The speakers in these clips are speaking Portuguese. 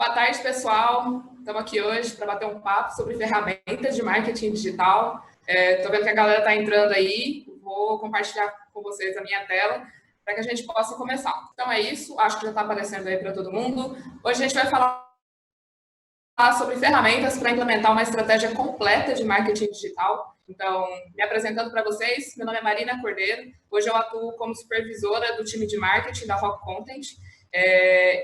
Boa tarde, pessoal. Estamos aqui hoje para bater um papo sobre ferramentas de marketing digital. Estou vendo que a galera está entrando aí. Vou compartilhar com vocês a minha tela para que a gente possa começar. Então é isso. Acho que já está aparecendo aí para todo mundo. Hoje a gente vai falar sobre ferramentas para implementar uma estratégia completa de marketing digital. Então, me apresentando para vocês, meu nome é Marina Cordeiro. Hoje eu atuo como supervisora do time de marketing da Rock Content.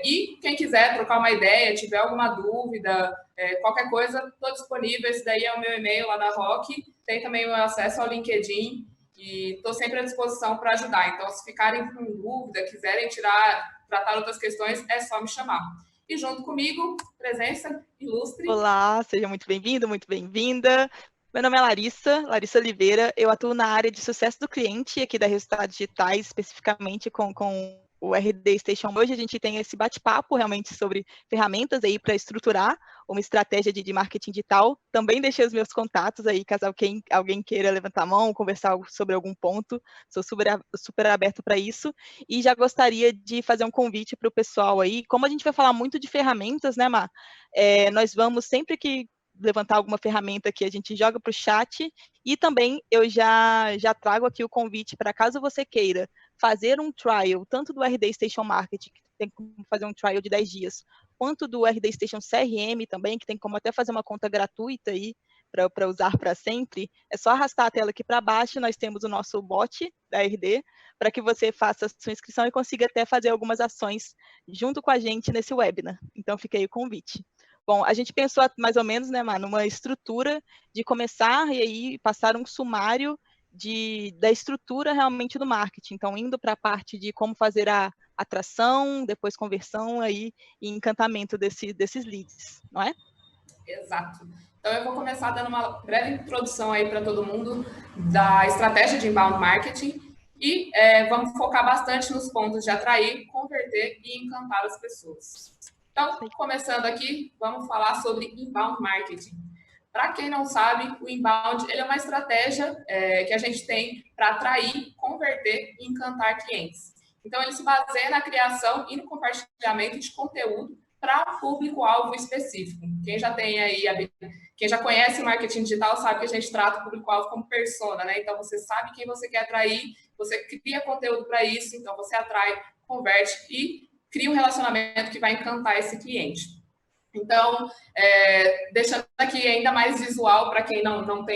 E quem quiser trocar uma ideia, tiver alguma dúvida, qualquer coisa, estou disponível. Esse daí é o meu e-mail lá da Rock. Tem também o acesso ao LinkedIn e estou sempre à disposição para ajudar. Então, se ficarem com dúvida, quiserem tratar outras questões, é só me chamar. E junto comigo, presença ilustre. Olá, seja muito bem-vindo, muito bem-vinda. Meu nome é Larissa Oliveira. Eu atuo na área de sucesso do cliente aqui da Resultados Digitais, especificamente com o RD Station. Hoje a gente tem esse bate-papo realmente sobre ferramentas aí para estruturar uma estratégia de marketing digital. Também deixei os meus contatos aí, caso alguém queira levantar a mão, conversar sobre algum ponto. Sou super aberto para isso. E já gostaria de fazer um convite para o pessoal aí. Como a gente vai falar muito de ferramentas, né, Mar? Nós vamos sempre que levantar alguma ferramenta que a gente joga para o chat, e também eu já trago aqui o convite para caso você queira fazer um trial, tanto do RD Station Marketing, que tem como fazer um trial de 10 dias, quanto do RD Station CRM também, que tem como até fazer uma conta gratuita aí, para usar para sempre, é só arrastar a tela aqui para baixo, nós temos o nosso bot da RD, para que você faça a sua inscrição e consiga até fazer algumas ações junto com a gente nesse webinar. Então, fica aí o convite. Bom, a gente pensou mais ou menos, né, Mar, numa estrutura de começar e aí passar um sumário da estrutura realmente do marketing. Então, indo para a parte de como fazer a atração, depois conversão aí e encantamento desses leads, não é? Exato. Então, eu vou começar dando uma breve introdução aí para todo mundo da estratégia de inbound marketing e vamos focar bastante nos pontos de atrair, converter e encantar as pessoas. Então, começando aqui, vamos falar sobre inbound marketing. Para quem não sabe, o inbound ele é uma estratégia que a gente tem para atrair, converter e encantar clientes. Então, ele se baseia na criação e no compartilhamento de conteúdo para público-alvo específico. Quem já conhece marketing digital sabe que a gente trata o público-alvo como persona, né? Então, você sabe quem você quer atrair, você cria conteúdo para isso, então você atrai, converte e cria um relacionamento que vai encantar esse cliente. Então, deixando aqui ainda mais visual para quem não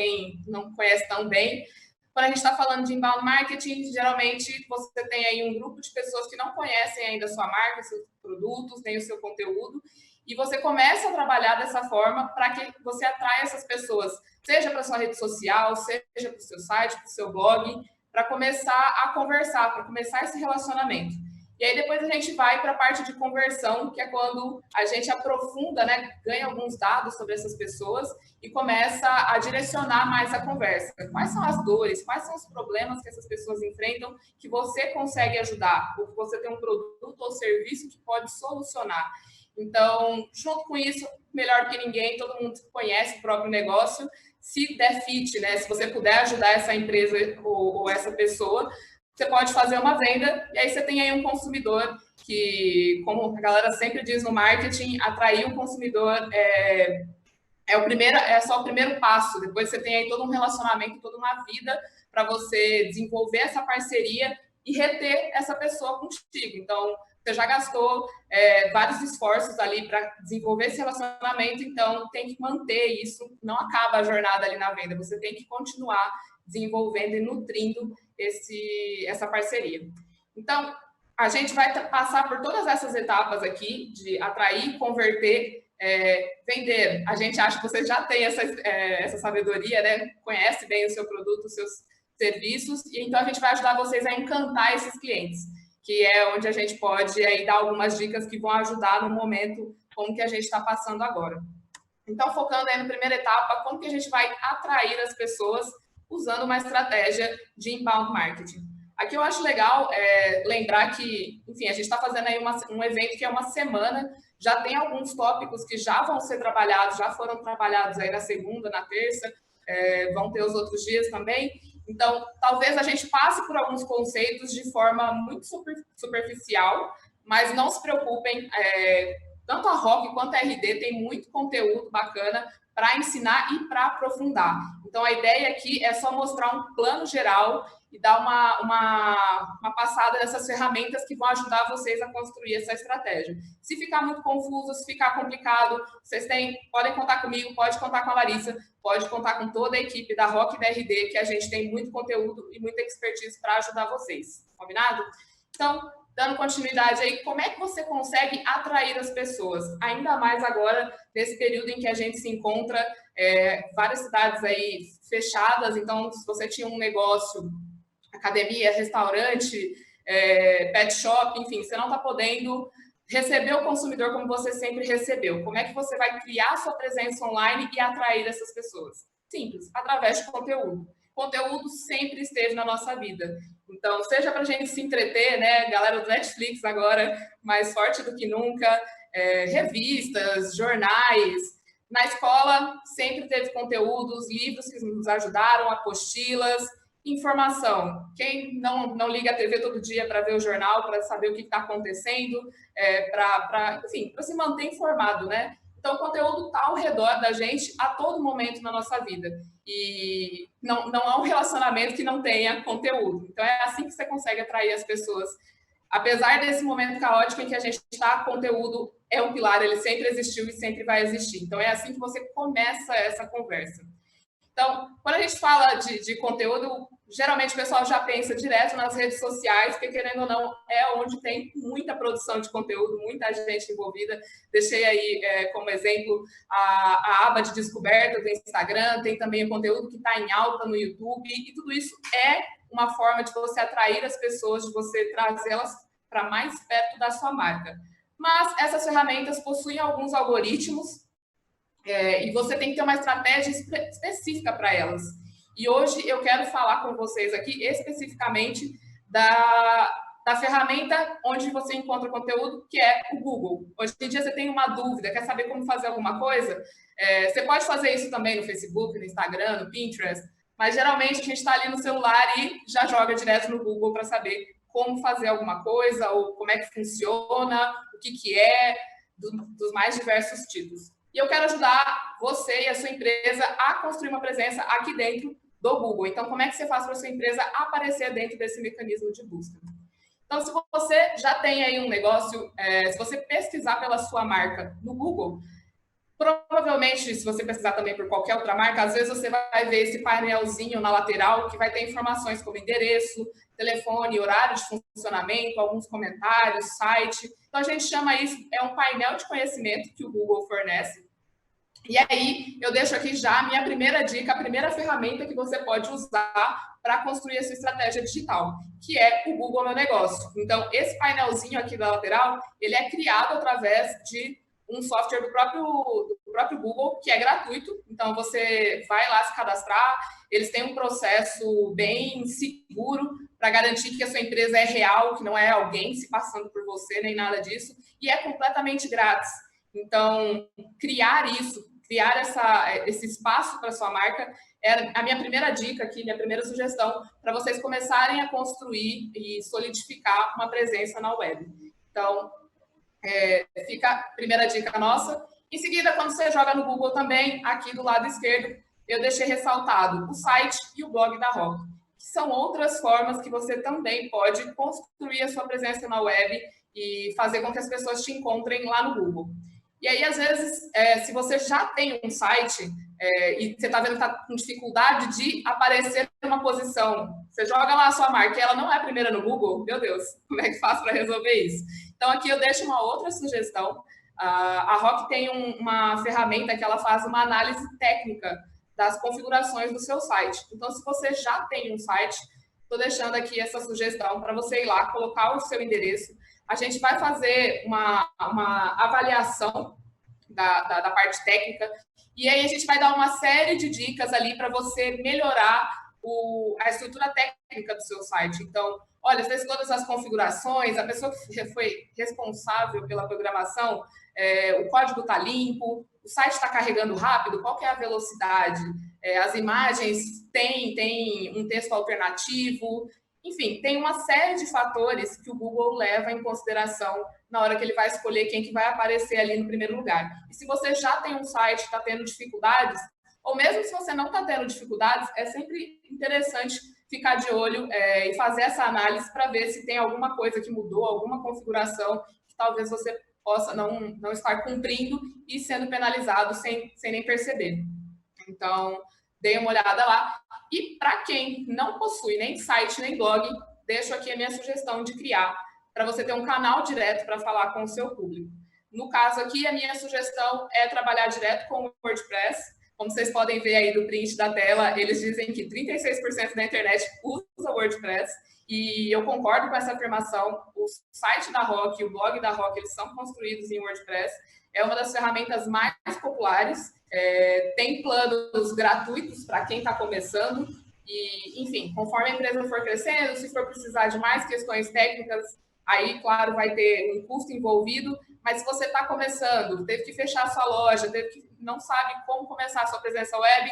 conhece tão bem, quando a gente está falando de inbound marketing, geralmente você tem aí um grupo de pessoas que não conhecem ainda a sua marca, seus produtos, nem o seu conteúdo, e você começa a trabalhar dessa forma para que você atraia essas pessoas, seja para sua rede social, seja para o seu site, para o seu blog, para começar a conversar, para começar esse relacionamento. E aí depois a gente vai para a parte de conversão, que é quando a gente aprofunda, né, ganha alguns dados sobre essas pessoas e começa a direcionar mais a conversa. Quais são as dores, quais são os problemas que essas pessoas enfrentam que você consegue ajudar, ou que você tem um produto ou serviço que pode solucionar. Então, junto com isso, melhor que ninguém, todo mundo conhece o próprio negócio. Se der fit, né, se você puder ajudar essa empresa ou essa pessoa, você pode fazer uma venda e aí você tem aí um consumidor que, como a galera sempre diz no marketing, atrair o consumidor é só o primeiro passo. Depois você tem aí todo um relacionamento, toda uma vida para você desenvolver essa parceria e reter essa pessoa contigo. Então, você já gastou vários esforços ali para desenvolver esse relacionamento, então tem que manter isso, não acaba a jornada ali na venda, você tem que continuar desenvolvendo e nutrindo essa parceria. Então, a gente vai passar por todas essas etapas aqui de atrair, converter, vender. A gente acha que você já tem essa sabedoria, né? Conhece bem o seu produto, os seus serviços, e então a gente vai ajudar vocês a encantar esses clientes, que é onde a gente pode aí dar algumas dicas que vão ajudar no momento como que a gente está passando agora. Então, focando aí na primeira etapa, como que a gente vai atrair as pessoas usando uma estratégia de inbound marketing. Aqui eu acho legal lembrar que, enfim, a gente está fazendo aí um evento que é uma semana, já tem alguns tópicos que já vão ser trabalhados, já foram trabalhados aí na segunda, na terça, vão ter os outros dias também. Então, talvez a gente passe por alguns conceitos de forma muito superficial, mas não se preocupem, tanto a Rock quanto a RD tem muito conteúdo bacana para ensinar e para aprofundar. Então, a ideia aqui é só mostrar um plano geral e dar uma passada nessas ferramentas que vão ajudar vocês a construir essa estratégia. Se ficar muito confuso, se ficar complicado, vocês podem contar comigo, pode contar com a Larissa, pode contar com toda a equipe da Rock e da RD, que a gente tem muito conteúdo e muita expertise para ajudar vocês. Combinado? Então, dando continuidade aí, como é que você consegue atrair as pessoas? Ainda mais agora, nesse período em que a gente se encontra, várias cidades aí fechadas, então, se você tinha um negócio, academia, restaurante, pet shop, enfim, você não está podendo receber o consumidor como você sempre recebeu. Como é que você vai criar sua presença online e atrair essas pessoas? Simples, através de conteúdo. Conteúdo sempre esteve na nossa vida. Então, seja para a gente se entreter, né? Galera do Netflix agora, mais forte do que nunca, revistas, jornais. Na escola, sempre teve conteúdos, livros que nos ajudaram, apostilas, informação. Quem não liga a TV todo dia para ver o jornal, para saber o que está acontecendo, para se manter informado, né? Então, o conteúdo está ao redor da gente a todo momento na nossa vida. E não há um relacionamento que não tenha conteúdo. Então, é assim que você consegue atrair as pessoas. Apesar desse momento caótico em que a gente está, conteúdo é um pilar, ele sempre existiu e sempre vai existir. Então, é assim que você começa essa conversa. Então, quando a gente fala de conteúdo, geralmente o pessoal já pensa direto nas redes sociais, porque, querendo ou não, é onde tem muita produção de conteúdo, muita gente envolvida. Deixei aí como exemplo a aba de descoberta do Instagram, tem também o conteúdo que está em alta no YouTube, e tudo isso é uma forma de você atrair as pessoas, de você trazê-las para mais perto da sua marca. Mas essas ferramentas possuem alguns algoritmos, e você tem que ter uma estratégia específica para elas. E hoje eu quero falar com vocês aqui especificamente da ferramenta onde você encontra conteúdo, que é o Google. Hoje em dia você tem uma dúvida, quer saber como fazer alguma coisa? Você pode fazer isso também no Facebook, no Instagram, no Pinterest, mas geralmente a gente está ali no celular e já joga direto no Google para saber como fazer alguma coisa, ou como é que funciona, o que é, dos mais diversos tipos. E eu quero ajudar você e a sua empresa a construir uma presença aqui dentro do Google. Então, como é que você faz para a sua empresa aparecer dentro desse mecanismo de busca? Então, se você já tem aí um negócio, se você pesquisar pela sua marca no Google, provavelmente, se você pesquisar também por qualquer outra marca, às vezes você vai ver esse painelzinho na lateral que vai ter informações como endereço, telefone, horário de funcionamento, alguns comentários, site. Então, a gente chama isso, um painel de conhecimento que o Google fornece. E aí, eu deixo aqui já a minha primeira dica, a primeira ferramenta que você pode usar para construir a sua estratégia digital, que é o Google Meu Negócio. Então, esse painelzinho aqui da lateral, ele é criado através de um software do próprio Google, que é gratuito. Então, você vai lá se cadastrar, eles têm um processo bem seguro para garantir que a sua empresa é real, que não é alguém se passando por você, nem nada disso, e é completamente grátis. Então, criar esse espaço para sua marca é a minha primeira dica aqui, minha primeira sugestão para vocês começarem a construir e solidificar uma presença na web. Então, fica a primeira dica nossa. Em seguida, quando você joga no Google também, aqui do lado esquerdo, eu deixei ressaltado o site e o blog da Rock, que são outras formas que você também pode construir a sua presença na web e fazer com que as pessoas te encontrem lá no Google. E aí, às vezes, se você já tem um site e você está vendo que está com dificuldade de aparecer numa posição, você joga lá a sua marca e ela não é a primeira no Google, meu Deus, como é que faz para resolver isso? Então, aqui eu deixo uma outra sugestão. A Rock tem uma ferramenta que ela faz uma análise técnica das configurações do seu site. Então, se você já tem um site, estou deixando aqui essa sugestão para você ir lá, colocar o seu endereço. A gente vai fazer uma avaliação da parte técnica e aí a gente vai dar uma série de dicas ali para você melhorar a estrutura técnica do seu site. Então, olha, fez todas as configurações, a pessoa que foi responsável pela programação, o código está limpo, o site está carregando rápido, qual que é a velocidade, as imagens tem um texto alternativo. Enfim, tem uma série de fatores que o Google leva em consideração na hora que ele vai escolher quem que vai aparecer ali no primeiro lugar. E se você já tem um site, está tendo dificuldades, ou mesmo se você não está tendo dificuldades, é sempre interessante ficar de olho e fazer essa análise para ver se tem alguma coisa que mudou, alguma configuração que talvez você possa não estar cumprindo e sendo penalizado sem nem perceber. Então, dê uma olhada lá. E para quem não possui nem site nem blog, deixo aqui a minha sugestão de criar, para você ter um canal direto para falar com o seu público. No caso aqui, a minha sugestão é trabalhar direto com o WordPress. Como vocês podem ver aí do print da tela, eles dizem que 36% da internet usa WordPress, e eu concordo com essa afirmação. O site da Rock, o blog da Rock, eles são construídos em WordPress. É uma das ferramentas mais populares. Tem planos gratuitos para quem está começando. E, enfim, conforme a empresa for crescendo, se for precisar de mais questões técnicas, aí, claro, vai ter um custo envolvido. Mas se você está começando, teve que fechar a sua loja, não sabe como começar a sua presença web,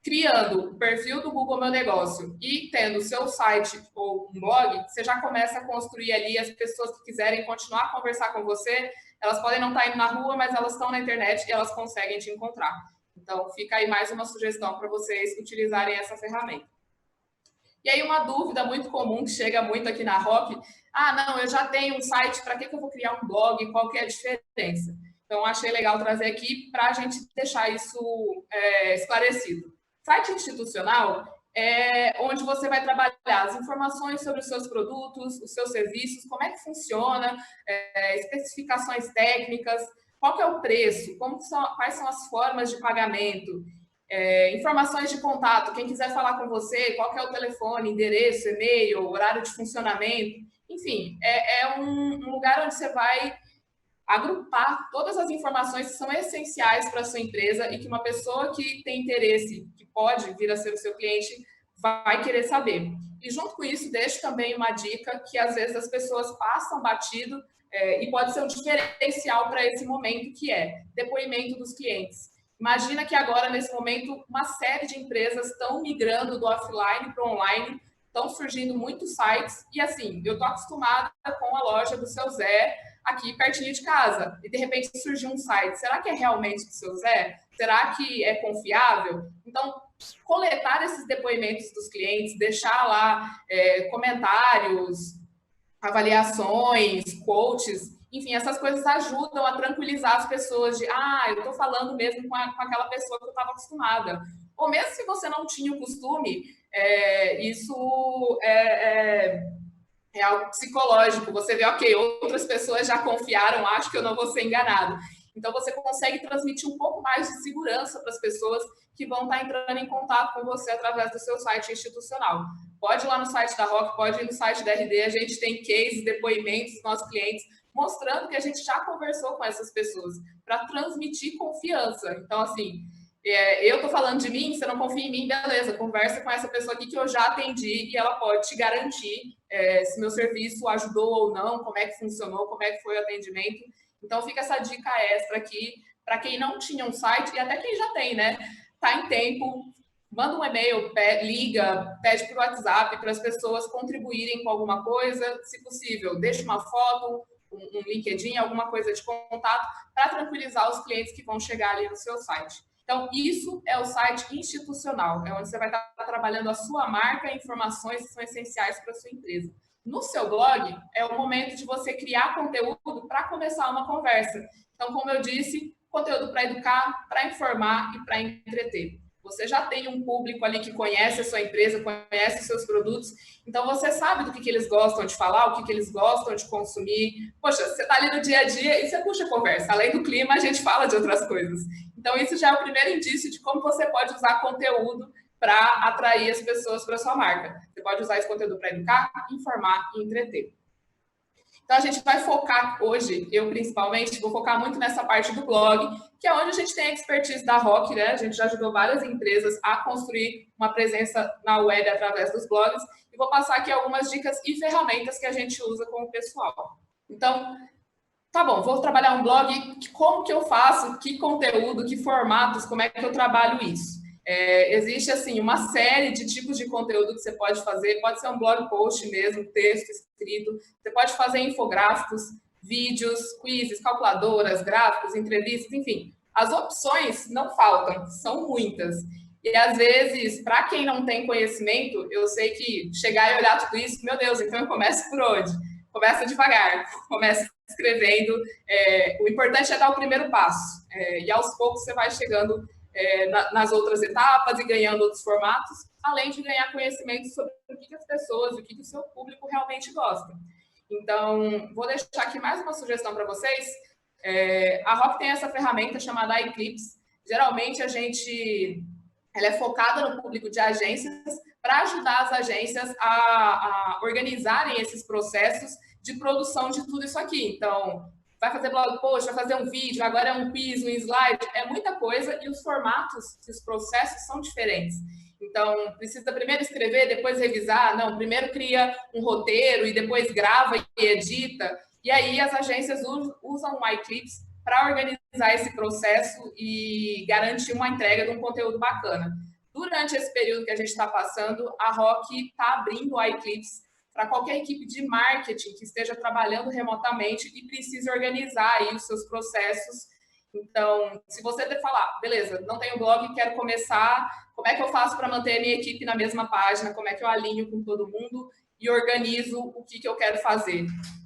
criando o perfil do Google Meu Negócio e tendo o seu site ou um blog, você já começa a construir ali as pessoas que quiserem continuar a conversar com você. Elas podem não estar indo na rua, mas elas estão na internet e elas conseguem te encontrar. Então, fica aí mais uma sugestão para vocês utilizarem essa ferramenta. E aí, uma dúvida muito comum que chega muito aqui na Rock: não, eu já tenho um site, para que eu vou criar um blog? Qual que é a diferença? Então, achei legal trazer aqui para a gente deixar isso esclarecido. Site institucional é onde você vai trabalhar as informações sobre os seus produtos, os seus serviços, como é que funciona, especificações técnicas, qual que é o preço, quais são as formas de pagamento, informações de contato, quem quiser falar com você, qual que é o telefone, endereço, e-mail, horário de funcionamento. Enfim, é um lugar onde você vai agrupar todas as informações que são essenciais para a sua empresa e que uma pessoa que tem interesse, que pode vir a ser o seu cliente, vai querer saber. E junto com isso, deixo também uma dica que às vezes as pessoas passam batido e pode ser um diferencial para esse momento, que é depoimento dos clientes. Imagina que agora, nesse momento, uma série de empresas estão migrando do offline para o online, estão surgindo muitos sites, e assim, eu estou acostumada com a loja do seu Zé, aqui pertinho de casa, e de repente surgiu um site. Será que é realmente do seu Zé? Será que é confiável? Então, coletar esses depoimentos dos clientes, deixar lá comentários, avaliações, quotes, enfim, essas coisas ajudam a tranquilizar as pessoas de, eu estou falando mesmo com aquela pessoa que eu estava acostumada. Ou mesmo se você não tinha o costume, isso é algo psicológico. Você vê, ok, outras pessoas já confiaram, acho que eu não vou ser enganado. Então, você consegue transmitir um pouco mais de segurança para as pessoas que vão estar entrando em contato com você através do seu site institucional. Pode ir lá no site da Rock, pode ir no site da RD, a gente tem cases, depoimentos dos nossos clientes, mostrando que a gente já conversou com essas pessoas, para transmitir confiança. Então, assim, eu estou falando de mim, você não confia em mim, beleza, conversa com essa pessoa aqui que eu já atendi e ela pode te garantir se meu serviço ajudou ou não, como é que funcionou, como é que foi o atendimento. Então, fica essa dica extra aqui para quem não tinha um site e até quem já tem, né? Tá em tempo, manda um e-mail, liga, pede para o WhatsApp para as pessoas contribuírem com alguma coisa, se possível, deixa uma foto, um LinkedIn, alguma coisa de contato, para tranquilizar os clientes que vão chegar ali no seu site. Então, isso é o site institucional, é onde você vai estar trabalhando a sua marca e informações que são essenciais para a sua empresa. No seu blog, é o momento de você criar conteúdo para começar uma conversa. Então, como eu disse, conteúdo para educar, para informar e para entreter. Você já tem um público ali que conhece a sua empresa, conhece os seus produtos, então você sabe do que eles gostam de falar, o que eles gostam de consumir. Poxa, você está ali no dia a dia e você puxa a conversa. Além do clima, a gente fala de outras coisas. Então, isso já é o primeiro indício de como você pode usar conteúdo para atrair as pessoas para sua marca. Você pode usar esse conteúdo para educar, informar e entreter. Então, a gente vai focar hoje, eu principalmente, vou focar muito nessa parte do blog, que é onde a gente tem a expertise da Rock, né? A gente já ajudou várias empresas a construir uma presença na web através dos blogs, e vou passar aqui algumas dicas e ferramentas que a gente usa com o pessoal. Então, tá bom, vou trabalhar um blog, como que eu faço, que conteúdo, que formatos, como é que eu trabalho isso? Existe, assim, uma série de tipos de conteúdo que você pode fazer. Pode ser um blog post mesmo, texto escrito. Você pode fazer infográficos, vídeos, quizzes, calculadoras, gráficos, entrevistas, enfim. As opções não faltam, são muitas. E, às vezes, para quem não tem conhecimento, eu sei que chegar e olhar tudo isso, meu Deus, então eu começo por onde? Começa devagar, começa escrevendo. O importante é dar o primeiro passo. E, aos poucos, você vai chegando nas outras etapas e ganhando outros formatos, além de ganhar conhecimento sobre o que as pessoas, o que o seu público realmente gosta. Então, vou deixar aqui mais uma sugestão para vocês. A Rock tem essa ferramenta chamada iClips. Geralmente, ela é focada no público de agências para ajudar as agências a organizarem esses processos de produção de tudo isso aqui. Então, vai fazer blog post, vai fazer um vídeo, agora é um quiz, um slide, é muita coisa e os formatos e os processos são diferentes. Então, precisa primeiro escrever, depois revisar. Não, primeiro cria um roteiro e depois grava e edita. E aí as agências usam o iClips para organizar esse processo e garantir uma entrega de um conteúdo bacana. Durante esse período que a gente está passando, a Rock está abrindo o iClips para qualquer equipe de marketing que esteja trabalhando remotamente e precise organizar aí os seus processos. Então, se você falar, beleza, não tenho blog, quero começar, como é que eu faço para manter a minha equipe na mesma página, como é que eu alinho com todo mundo e organizo o que eu quero fazer.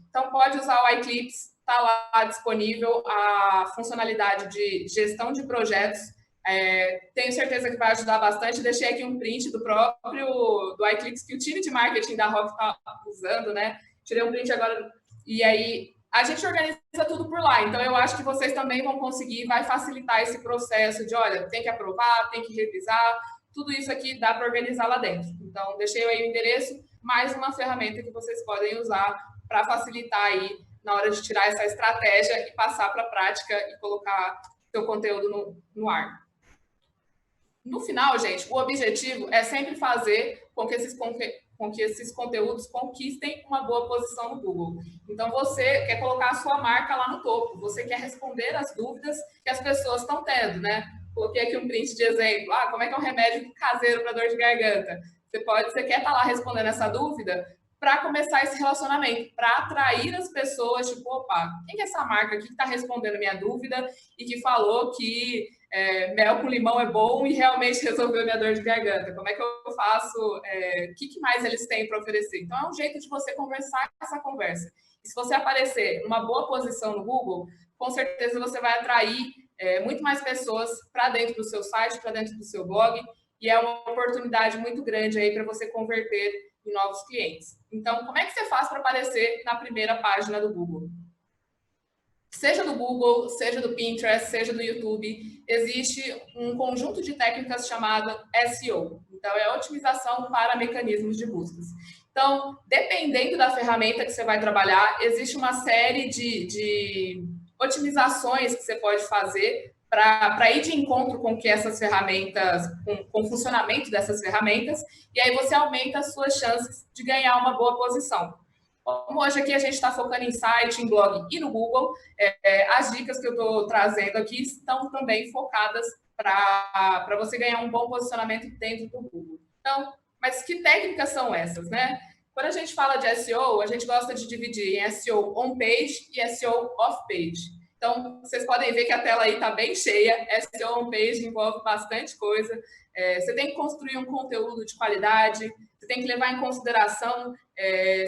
Então, pode usar o iClips, está lá disponível a funcionalidade de gestão de projetos. Tenho certeza que vai ajudar bastante. Deixei aqui um print do iClips que o time de marketing da Rock está usando, né? Tirei um print agora. E aí, a gente organiza tudo por lá. Então, eu acho que vocês também vão conseguir, vai facilitar esse processo de, olha, tem que aprovar, tem que revisar. Tudo isso aqui dá para organizar lá dentro. Então, deixei aí o endereço, mais uma ferramenta que vocês podem usar para facilitar aí na hora de tirar essa estratégia e passar para a prática e colocar seu conteúdo no ar. No final, gente, o objetivo é sempre fazer com que esses conteúdos conquistem uma boa posição no Google. Então, você quer colocar a sua marca lá no topo, você quer responder as dúvidas que as pessoas estão tendo, né? Coloquei aqui um print de exemplo. Como é que é um remédio caseiro para dor de garganta? Você quer estar lá respondendo essa dúvida para começar esse relacionamento, para atrair as pessoas, tipo, opa, quem é essa marca aqui que está respondendo minha dúvida e que falou que mel com limão é bom e realmente resolveu minha dor de garganta? Como é que eu faço? O que mais eles têm para oferecer? Então, é um jeito de você conversar essa conversa. E se você aparecer numa boa posição no Google, com certeza você vai atrair muito mais pessoas para dentro do seu site, para dentro do seu blog, e é uma oportunidade muito grande aí para você converter em novos clientes. Então, como é que você faz para aparecer na primeira página do Google? Seja do Google, seja do Pinterest, seja do YouTube, existe um conjunto de técnicas chamado SEO. Então, é otimização para mecanismos de buscas. Então, dependendo da ferramenta que você vai trabalhar, existe uma série de otimizações que você pode fazer para ir de encontro com que essas ferramentas, com o funcionamento dessas ferramentas, e aí você aumenta as suas chances de ganhar uma boa posição. Como hoje aqui a gente está focando em site, em blog e no Google, as dicas que eu estou trazendo aqui estão também focadas para você ganhar um bom posicionamento dentro do Google. Então, mas que técnicas são essas, né? Quando a gente fala de SEO, a gente gosta de dividir em SEO on-page e SEO off-page. Então, vocês podem ver que a tela aí está bem cheia. SEO on-page envolve bastante coisa. Você tem que construir um conteúdo de qualidade, você tem que levar em consideração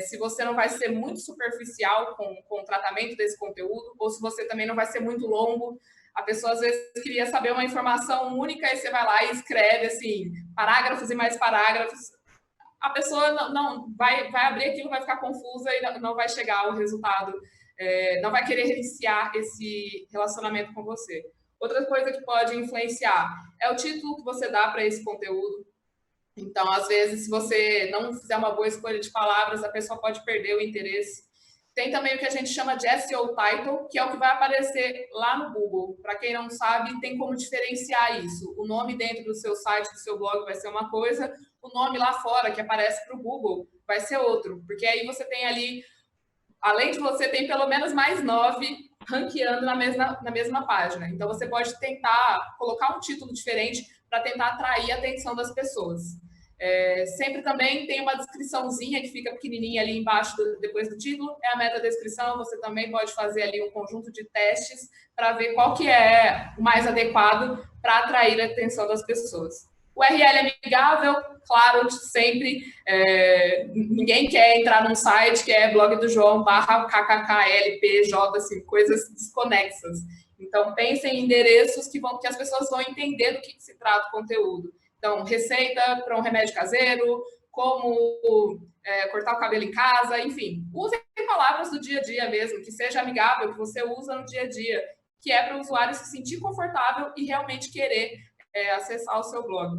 se você não vai ser muito superficial com o tratamento desse conteúdo, ou se você também não vai ser muito longo. A pessoa, às vezes, queria saber uma informação única e você vai lá e escreve, assim, parágrafos e mais parágrafos. A pessoa não vai abrir aquilo, vai ficar confusa e não vai chegar ao resultado, não vai querer iniciar esse relacionamento com você. Outra coisa que pode influenciar é o título que você dá para esse conteúdo. Então, às vezes, se você não fizer uma boa escolha de palavras, a pessoa pode perder o interesse. Tem também o que a gente chama de SEO Title, que é o que vai aparecer lá no Google. Para quem não sabe, tem como diferenciar isso. O nome dentro do seu site, do seu blog, vai ser uma coisa, o nome lá fora, que aparece para o Google, vai ser outro. Porque aí você tem ali além de você, tem pelo menos mais 9 ranqueando na mesma página. Então, você pode tentar colocar um título diferente para tentar atrair a atenção das pessoas. Sempre também tem uma descriçãozinha que fica pequenininha ali embaixo, depois do título, é a meta-descrição. Você também pode fazer ali um conjunto de testes para ver qual que é o mais adequado para atrair a atenção das pessoas. O URL amigável, claro, sempre. Ninguém quer entrar num site que é blog do João /kkkLPJ, assim, coisas desconexas. Então, pensem em endereços que as pessoas vão entender do que se trata o conteúdo. Então, receita para um remédio caseiro, como cortar o cabelo em casa, enfim. Usem palavras do dia a dia mesmo, que seja amigável, que você usa no dia a dia, que é para o usuário se sentir confortável e realmente querer acessar o seu blog.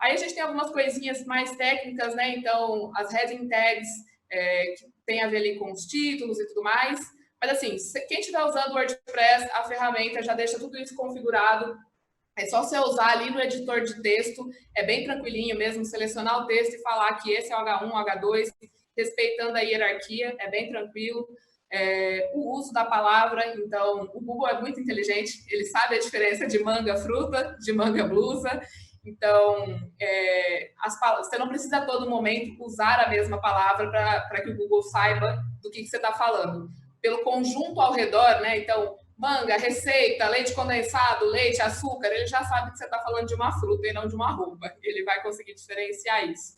Aí a gente tem algumas coisinhas mais técnicas, né? Então, as heading tags, que tem a ver ali com os títulos e tudo mais. Mas, assim, quem estiver usando o WordPress, a ferramenta já deixa tudo isso configurado. É só você usar ali no editor de texto, é bem tranquilinho mesmo, selecionar o texto e falar que esse é o H1, o H2, respeitando a hierarquia, é bem tranquilo. O uso da palavra, então, o Google é muito inteligente, ele sabe a diferença de manga fruta, de manga blusa. Então, você não precisa a todo momento usar a mesma palavra para que o Google saiba do que você está falando. Pelo conjunto ao redor, né? Então, manga, receita, leite condensado, leite, açúcar, ele já sabe que você está falando de uma fruta e não de uma roupa. Ele vai conseguir diferenciar isso.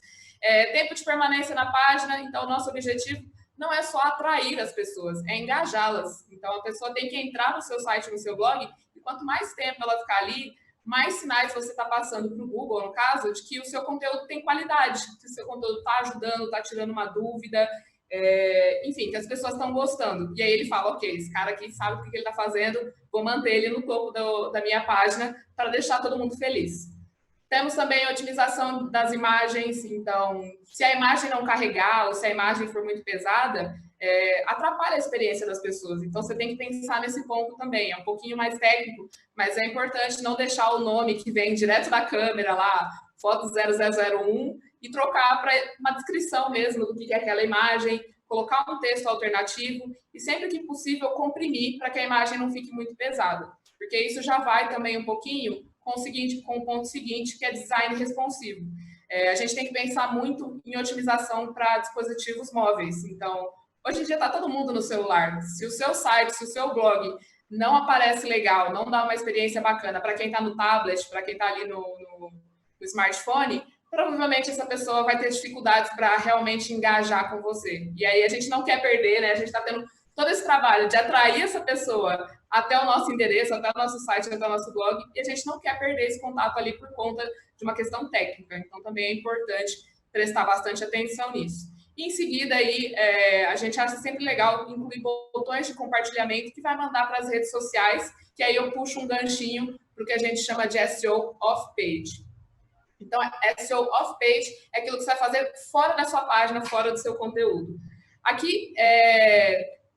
Tempo de permanência na página, então, nosso objetivo não é só atrair as pessoas, é engajá-las. Então, a pessoa tem que entrar no seu site, no seu blog, e quanto mais tempo ela ficar ali, mais sinais você está passando para o Google, no caso, de que o seu conteúdo tem qualidade, que o seu conteúdo está ajudando, está tirando uma dúvida, enfim, que as pessoas estão gostando. E aí ele fala, ok, esse cara aqui sabe o que ele está fazendo, vou manter ele no topo da minha página para deixar todo mundo feliz. Temos também a otimização das imagens, então, se a imagem não carregar ou se a imagem for muito pesada, atrapalha a experiência das pessoas. Então, você tem que pensar nesse ponto também. É um pouquinho mais técnico, mas é importante não deixar o nome que vem direto da câmera lá, foto 0001, e trocar para uma descrição mesmo do que é aquela imagem, colocar um texto alternativo e, sempre que possível, comprimir para que a imagem não fique muito pesada. Porque isso já vai também um pouquinho com o ponto seguinte, que é design responsivo. A gente tem que pensar muito em otimização para dispositivos móveis. Então, hoje em dia está todo mundo no celular. Se o seu site, se o seu blog não aparece legal, não dá uma experiência bacana para quem está no tablet, para quem está ali no smartphone, provavelmente essa pessoa vai ter dificuldades para realmente engajar com você. E aí a gente não quer perder, né? A gente está tendo todo esse trabalho de atrair essa pessoa até o nosso endereço, até o nosso site, até o nosso blog, e a gente não quer perder esse contato ali por conta de uma questão técnica. Então, também é importante prestar bastante atenção nisso. E, em seguida, aí, a gente acha sempre legal incluir botões de compartilhamento que vai mandar para as redes sociais, que aí eu puxo um ganchinho para o que a gente chama de SEO off-page. Então, SEO off-page é aquilo que você vai fazer fora da sua página, fora do seu conteúdo. Aqui,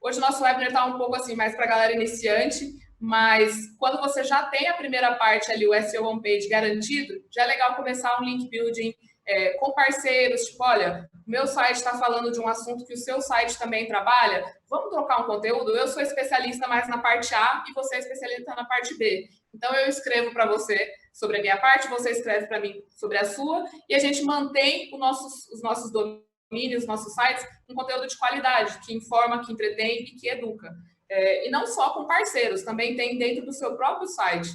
hoje o nosso webinar está um pouco assim, mais para a galera iniciante, mas quando você já tem a primeira parte ali, o SEO on-page garantido, já é legal começar um link building com parceiros, tipo, olha, meu site está falando de um assunto que o seu site também trabalha, vamos trocar um conteúdo? Eu sou especialista mais na parte A e você é especialista na parte B. Então, eu escrevo para você sobre a minha parte, você escreve para mim sobre a sua, e a gente mantém os nossos domínios, nossos sites, com conteúdo de qualidade, que informa, que entretém e que educa. E não só com parceiros, também tem dentro do seu próprio site.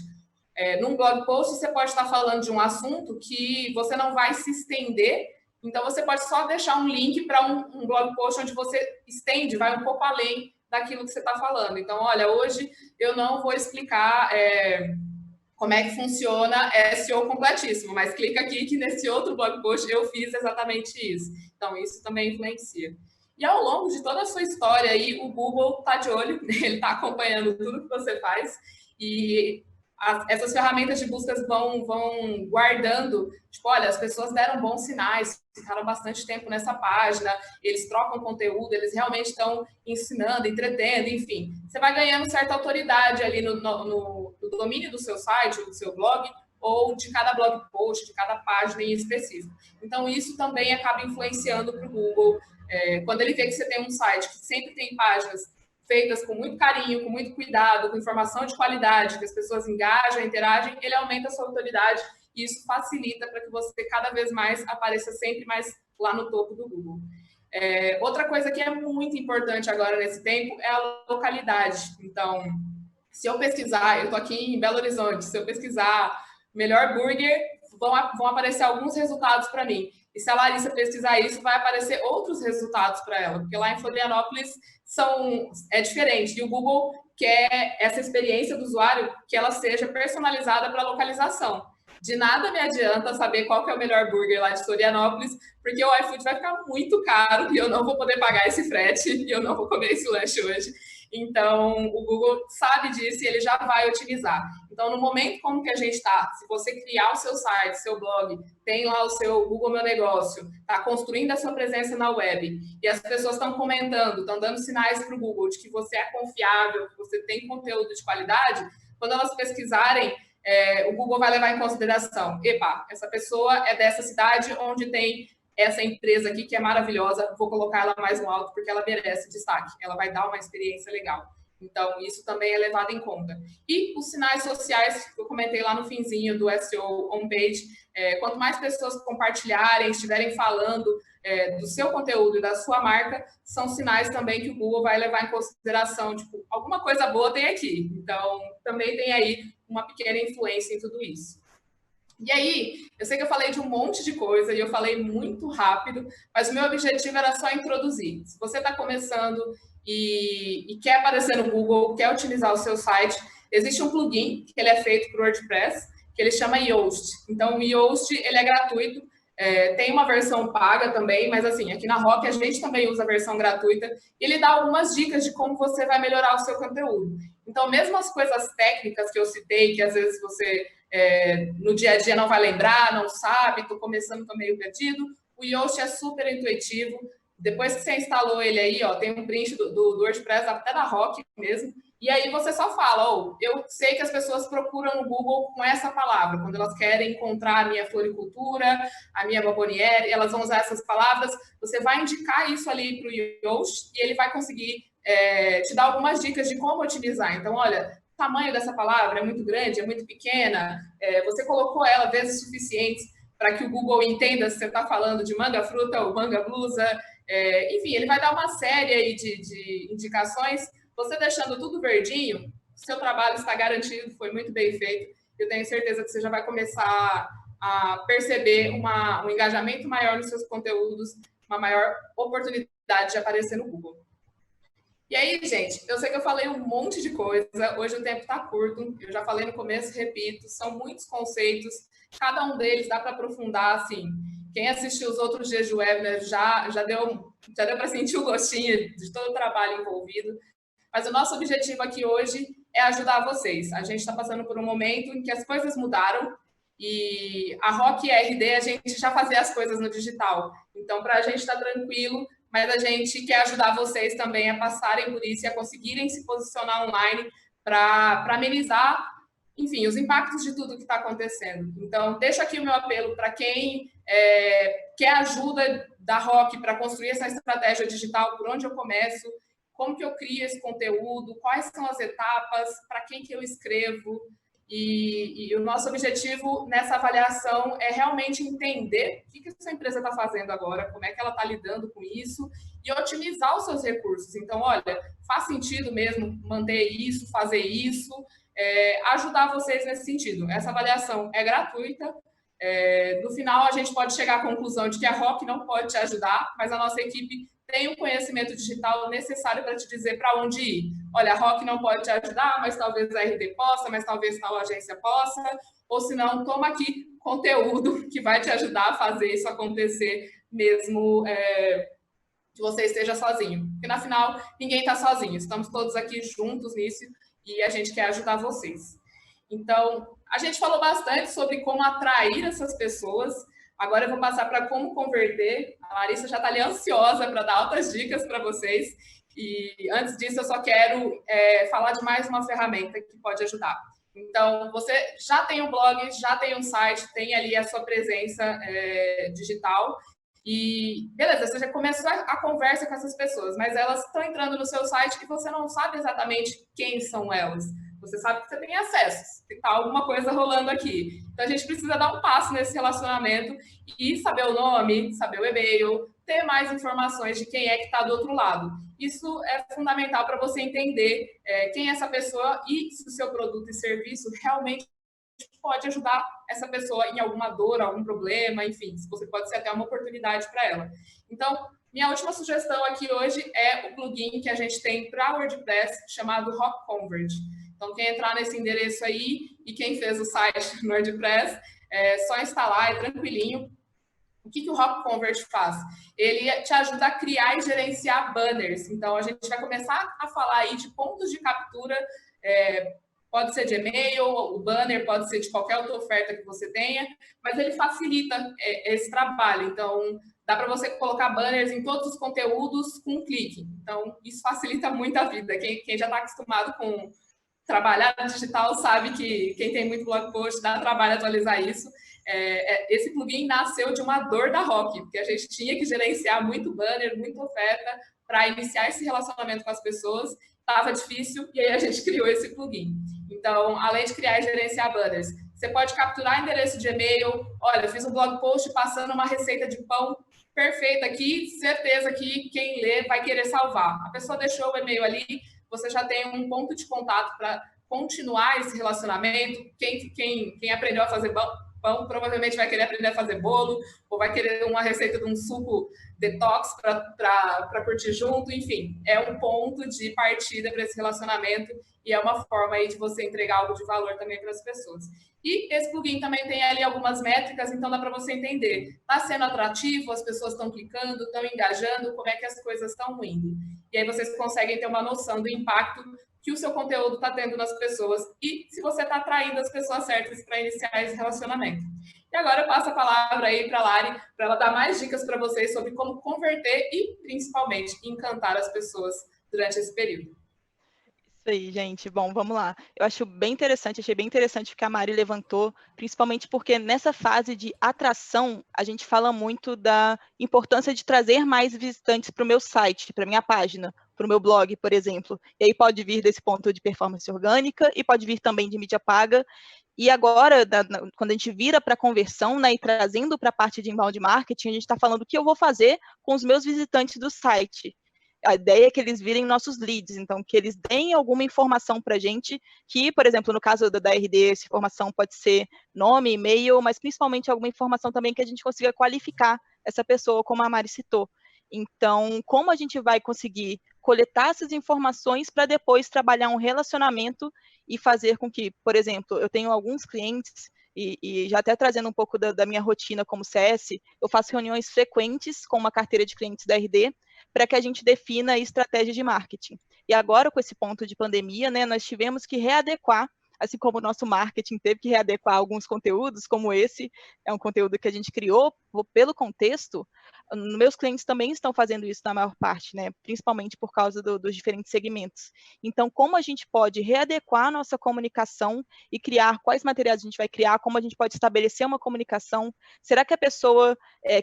Num blog post, você pode estar falando de um assunto que você não vai se estender, então você pode só deixar um link para um blog post onde você estende, vai um pouco além daquilo que você está falando. Então, olha, hoje eu não vou explicar como é que funciona SEO completíssimo, mas clica aqui que nesse outro blog post eu fiz exatamente isso. Então, isso também influencia. E ao longo de toda a sua história aí, o Google está de olho, ele está acompanhando tudo que você faz e essas ferramentas de buscas vão guardando, tipo, olha, as pessoas deram bons sinais, ficaram bastante tempo nessa página, eles trocam conteúdo, eles realmente estão ensinando, entretendo, enfim. Você vai ganhando certa autoridade ali no domínio do seu site, do seu blog, ou de cada blog post, de cada página em específico. Então, isso também acaba influenciando para o Google Quando ele vê que você tem um site que sempre tem páginas feitas com muito carinho, com muito cuidado, com informação de qualidade, que as pessoas engajam, interagem, ele aumenta a sua autoridade e isso facilita para que você cada vez mais apareça sempre mais lá no topo do Google. Outra coisa que é muito importante agora nesse tempo é a localidade. Então, se eu pesquisar, eu estou aqui em Belo Horizonte, se eu pesquisar melhor burger, vão aparecer alguns resultados para mim. E se a Larissa pesquisar isso, vai aparecer outros resultados para ela, porque lá em Florianópolis é diferente. E o Google quer essa experiência do usuário que ela seja personalizada para a localização. De nada me adianta saber qual que é o melhor burger lá de Florianópolis, porque o iFood vai ficar muito caro e eu não vou poder pagar esse frete e eu não vou comer esse lanche hoje. Então, o Google sabe disso e ele já vai otimizar. Então, no momento como que a gente está, se você criar o seu site, seu blog, tem lá o seu Google Meu Negócio, está construindo a sua presença na web e as pessoas estão comentando, estão dando sinais para o Google de que você é confiável, que você tem conteúdo de qualidade, quando elas pesquisarem, o Google vai levar em consideração, epa, essa pessoa é dessa cidade onde tem essa empresa aqui que é maravilhosa, vou colocar ela mais no alto porque ela merece destaque, ela vai dar uma experiência legal. Então, isso também é levado em conta. E os sinais sociais, que eu comentei lá no finzinho do SEO homepage, quanto mais pessoas compartilharem, estiverem falando do seu conteúdo e da sua marca, são sinais também que o Google vai levar em consideração, tipo, alguma coisa boa tem aqui. Então, também tem aí uma pequena influência em tudo isso. E aí, eu sei que eu falei de um monte de coisa e eu falei muito rápido, mas o meu objetivo era só introduzir. Se você está começando e quer aparecer no Google, quer utilizar o seu site, existe um plugin que ele é feito para o WordPress, que ele chama Yoast. Então, o Yoast, ele é gratuito, tem uma versão paga também, mas assim, aqui na Rock a gente também usa a versão gratuita, e ele dá algumas dicas de como você vai melhorar o seu conteúdo. Então, mesmo as coisas técnicas que eu citei, que às vezes você no dia a dia não vai lembrar, não sabe, estou começando, estou meio perdido, o Yoast é super intuitivo. Depois que você instalou ele aí, ó, tem um print do WordPress até da Rock mesmo, e aí você só fala, eu sei que as pessoas procuram no Google com essa palavra, quando elas querem encontrar a minha floricultura, a minha bomboniere, elas vão usar essas palavras, você vai indicar isso ali para o Yoast e ele vai conseguir te dar algumas dicas de como otimizar. Então, olha, o tamanho dessa palavra é muito grande, é muito pequena, você colocou ela vezes suficientes para que o Google entenda se você está falando de manga fruta ou manga blusa, enfim, ele vai dar uma série aí de indicações. Você deixando tudo verdinho, seu trabalho está garantido, foi muito bem feito. Eu tenho certeza que você já vai começar a perceber um engajamento maior nos seus conteúdos, uma maior oportunidade de aparecer no Google. E aí, gente, eu sei que eu falei um monte de coisa, hoje o tempo está curto, eu já falei no começo, repito, são muitos conceitos, cada um deles dá para aprofundar, assim, quem assistiu os outros dias de webinar já deu para sentir o gostinho de todo o trabalho envolvido, mas o nosso objetivo aqui hoje é ajudar vocês. A gente está passando por um momento em que as coisas mudaram e a Rock e a RD, a gente já fazia as coisas no digital, então para a gente está tranquilo, mas a gente quer ajudar vocês também a passarem por isso e a conseguirem se posicionar online para amenizar, enfim, os impactos de tudo que está acontecendo. Então, deixo aqui o meu apelo para quem quer ajuda da Rock para construir essa estratégia digital, por onde eu começo, como que eu crio esse conteúdo, quais são as etapas, para quem que eu escrevo. E o nosso objetivo nessa avaliação é realmente entender o que essa empresa está fazendo agora, como é que ela está lidando com isso e otimizar os seus recursos. Então, olha, faz sentido mesmo manter isso, fazer isso, ajudar vocês nesse sentido. Essa avaliação é gratuita. No final, a gente pode chegar à conclusão de que a Rock não pode te ajudar, mas a nossa equipe tem o conhecimento digital necessário para te dizer para onde ir. Olha, a Rock não pode te ajudar, mas talvez a RD possa, mas talvez tal agência possa, ou se não, toma aqui conteúdo que vai te ajudar a fazer isso acontecer mesmo que você esteja sozinho. Porque, na final, ninguém está sozinho, estamos todos aqui juntos nisso e a gente quer ajudar vocês. Então, a gente falou bastante sobre como atrair essas pessoas. Agora eu vou passar para como converter. A Larissa já está ali ansiosa para dar altas dicas para vocês. E antes disso, eu só quero falar de mais uma ferramenta que pode ajudar. Então, você já tem um blog, já tem um site, tem ali a sua presença digital. E beleza, você já começou a conversa com essas pessoas, mas elas estão entrando no seu site e você não sabe exatamente quem são elas. Você sabe que você tem acesso, que está alguma coisa rolando aqui. Então a gente precisa dar um passo nesse relacionamento e saber o nome, saber o e-mail, ter mais informações de quem é que está do outro lado. Isso é fundamental para você entender quem é essa pessoa e se o seu produto e serviço realmente pode ajudar essa pessoa em alguma dor, algum problema, enfim, você pode ser até uma oportunidade para ela. Então, minha última sugestão aqui hoje é o plugin que a gente tem para WordPress chamado Rock Convert. Então, quem entrar nesse endereço aí e quem fez o site no WordPress, é só instalar, é tranquilinho. O que o Rock Convert faz? Ele te ajuda a criar e gerenciar banners. Então, a gente vai começar a falar aí de pontos de captura, pode ser de e-mail, o banner pode ser de qualquer outra oferta que você tenha, mas ele facilita esse trabalho. Então, dá para você colocar banners em todos os conteúdos com um clique. Então, isso facilita muito a vida. Quem já está acostumado com trabalhar digital sabe que quem tem muito blog post dá trabalho atualizar isso. Esse plugin nasceu de uma dor da Rock, porque a gente tinha que gerenciar muito banner, muita oferta para iniciar esse relacionamento com as pessoas. Estava difícil e aí a gente criou esse plugin. Então, além de criar e gerenciar banners, você pode capturar endereço de e-mail. Olha, eu fiz um blog post passando uma receita de pão perfeita aqui, certeza que quem lê vai querer salvar. A pessoa deixou o e-mail ali, você já tem um ponto de contato para continuar esse relacionamento. Quem aprendeu a fazer pão provavelmente vai querer aprender a fazer bolo, ou vai querer uma receita de um suco detox para curtir junto. Enfim, é um ponto de partida para esse relacionamento e é uma forma aí de você entregar algo de valor também para as pessoas. E esse plugin também tem ali algumas métricas, então dá para você entender. Está sendo atrativo, as pessoas estão clicando, estão engajando, como é que as coisas estão indo. E aí vocês conseguem ter uma noção do impacto que o seu conteúdo está tendo nas pessoas e se você está atraindo as pessoas certas para iniciar esse relacionamento. E agora eu passo a palavra aí para a Lari, para ela dar mais dicas para vocês sobre como converter e, principalmente, encantar as pessoas durante esse período. Isso aí, gente. Bom, vamos lá. Eu acho bem interessante, achei bem interessante o que a Mari levantou, principalmente porque nessa fase de atração, a gente fala muito da importância de trazer mais visitantes para o meu site, para a minha página, para o meu blog, por exemplo. E aí pode vir desse ponto de performance orgânica e pode vir também de mídia paga. E agora, quando a gente vira para a conversão, né, e trazendo para a parte de inbound marketing, a gente está falando o que eu vou fazer com os meus visitantes do site. A ideia é que eles virem nossos leads, então que eles deem alguma informação para a gente, que, por exemplo, no caso da RD, essa informação pode ser nome, e-mail, mas principalmente alguma informação também que a gente consiga qualificar essa pessoa, como a Mari citou. Então, como a gente vai conseguir coletar essas informações para depois trabalhar um relacionamento e fazer com que, por exemplo, eu tenho alguns clientes, e já até trazendo um pouco da minha rotina como CS, eu faço reuniões frequentes com uma carteira de clientes da RD, para que a gente defina a estratégia de marketing. E agora, com esse ponto de pandemia, né, nós tivemos que readequar, assim como o nosso marketing teve que readequar alguns conteúdos, como esse, é um conteúdo que a gente criou pelo contexto, meus clientes também estão fazendo isso na maior parte, né, principalmente por causa dos diferentes segmentos. Então, como a gente pode readequar a nossa comunicação e criar quais materiais a gente vai criar, como a gente pode estabelecer uma comunicação, será que a pessoa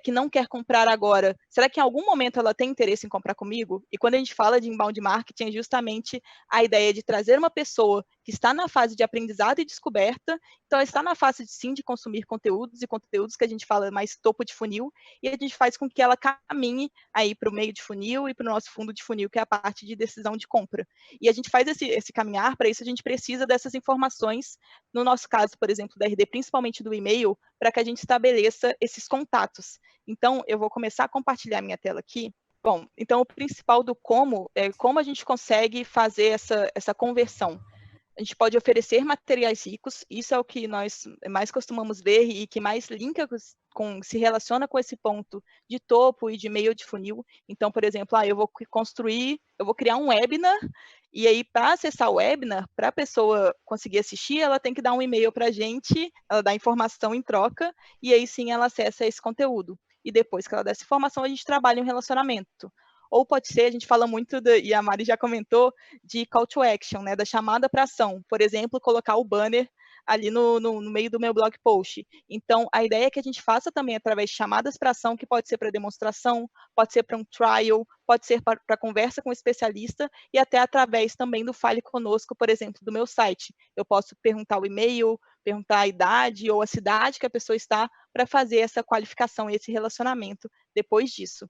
que não quer comprar agora, será que em algum momento ela tem interesse em comprar comigo? E quando a gente fala de inbound marketing, é justamente a ideia de trazer uma pessoa que está na fase de aprendizado e descoberta, então ela está na fase, sim, de consumir conteúdos, e conteúdos que a gente fala mais topo de funil, e a gente faz com que ela caminhe aí para o meio de funil e para o nosso fundo de funil, que é a parte de decisão de compra. E a gente faz esse caminhar, para isso a gente precisa dessas informações, no nosso caso, por exemplo, da RD, principalmente do e-mail, para que a gente estabeleça esses contatos. Então, eu vou começar a compartilhar minha tela aqui. Bom, então o principal do como é como a gente consegue fazer essa conversão. A gente pode oferecer materiais ricos, isso é o que nós mais costumamos ver e que mais linka se relaciona com esse ponto de topo e de meio de funil. Então, por exemplo, eu vou criar um webinar, e aí para acessar o webinar, para a pessoa conseguir assistir, ela tem que dar um e-mail para a gente, ela dá informação em troca, e aí sim ela acessa esse conteúdo. E depois que ela dá essa informação, a gente trabalha em um relacionamento. Ou pode ser, a gente fala muito, e a Mari já comentou, de call to action, né, da chamada para ação. Por exemplo, colocar o banner ali no meio do meu blog post. Então, a ideia é que a gente faça também através de chamadas para ação, que pode ser para demonstração, pode ser para um trial, pode ser para conversa com o especialista, e até através também do Fale Conosco, por exemplo, do meu site. Eu posso perguntar o e-mail, perguntar a idade ou a cidade que a pessoa está, para fazer essa qualificação, esse relacionamento depois disso.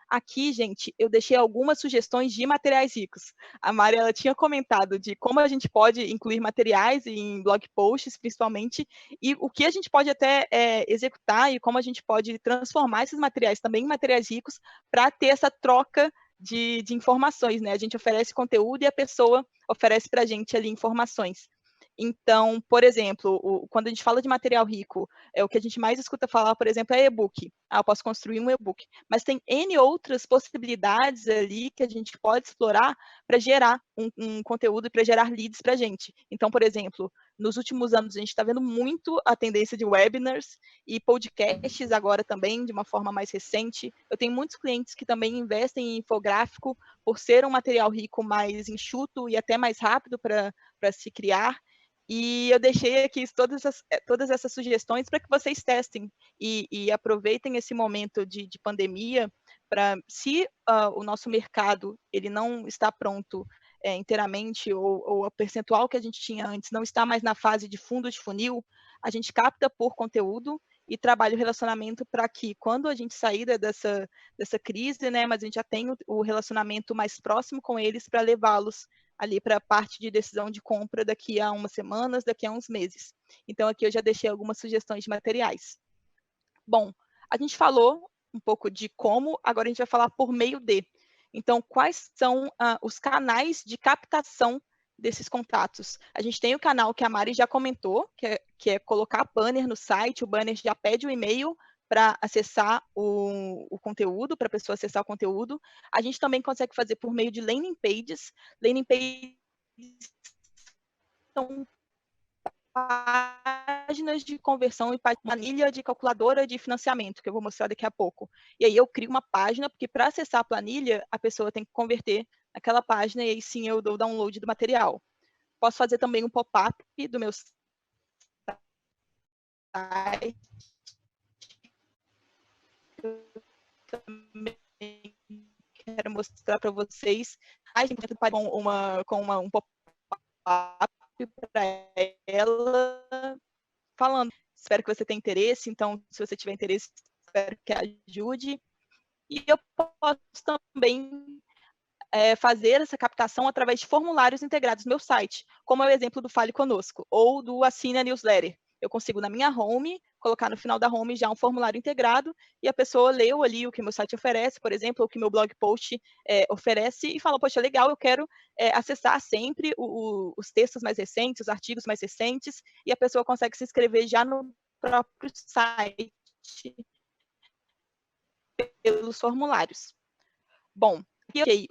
Aqui, gente, eu deixei algumas sugestões de materiais ricos. A Mari, ela tinha comentado de como a gente pode incluir materiais em blog posts, principalmente, e o que a gente pode até executar e como a gente pode transformar esses materiais também em materiais ricos para ter essa troca de informações, né? A gente oferece conteúdo e a pessoa oferece para a gente ali informações. Então, por exemplo, quando a gente fala de material rico, o que a gente mais escuta falar, por exemplo, é e-book. Eu posso construir um e-book. Mas tem N outras possibilidades ali que a gente pode explorar para gerar um conteúdo e para gerar leads para a gente. Então, por exemplo, nos últimos anos a gente está vendo muito a tendência de webinars e podcasts agora também, de uma forma mais recente. Eu tenho muitos clientes que também investem em infográfico por ser um material rico mais enxuto e até mais rápido para se criar. E eu deixei aqui todas essas sugestões para que vocês testem e aproveitem esse momento de pandemia para, se o nosso mercado ele não está pronto inteiramente, ou o percentual que a gente tinha antes não está mais na fase de fundo de funil, a gente capta por conteúdo e trabalha o relacionamento para que, quando a gente sair dessa crise, né, mas a gente já tem o relacionamento mais próximo com eles para levá-los ali para a parte de decisão de compra daqui a umas semanas, daqui a uns meses. Então, aqui eu já deixei algumas sugestões de materiais. Bom, a gente falou um pouco de como, agora a gente vai falar por meio de. Então, quais são os canais de captação desses contatos? A gente tem o canal que a Mari já comentou, que é colocar banner no site, o banner já pede o e-mail para acessar o conteúdo, para a pessoa acessar o conteúdo. A gente também consegue fazer por meio de landing pages. Landing pages são páginas de conversão e planilha de calculadora de financiamento, que eu vou mostrar daqui a pouco. E aí eu crio uma página, porque para acessar a planilha, a pessoa tem que converter naquela página, e aí sim eu dou o download do material. Posso fazer também um pop-up do meu site. Também quero mostrar para vocês um pop-up para ela, falando, espero que você tenha interesse, então, se você tiver interesse, espero que ajude. E eu posso também fazer essa captação através de formulários integrados no meu site, como é o exemplo do Fale Conosco, ou do Assine a Newsletter. Eu consigo, na minha home, colocar no final da home já um formulário integrado, e a pessoa leu ali o que meu site oferece, por exemplo, o que meu blog post oferece, e fala, poxa, legal, eu quero acessar sempre os textos mais recentes, os artigos mais recentes, e a pessoa consegue se inscrever já no próprio site pelos formulários. Bom,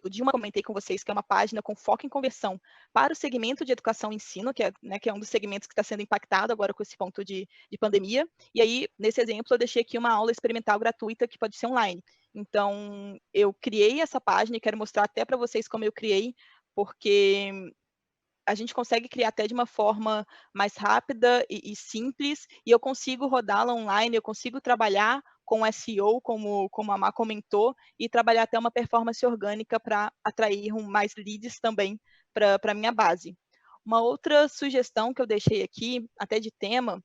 o Dilma comentei com vocês que é uma página com foco em conversão para o segmento de educação e ensino, que é um dos segmentos que está sendo impactado agora com esse ponto de pandemia. E aí, nesse exemplo, eu deixei aqui uma aula experimental gratuita que pode ser online. Então, eu criei essa página e quero mostrar até para vocês como eu criei, porque a gente consegue criar até de uma forma mais rápida e simples, e eu consigo rodá-la online, eu consigo trabalhar com SEO, como a Má comentou, e trabalhar até uma performance orgânica para atrair mais leads também para a minha base. Uma outra sugestão que eu deixei aqui, até de tema,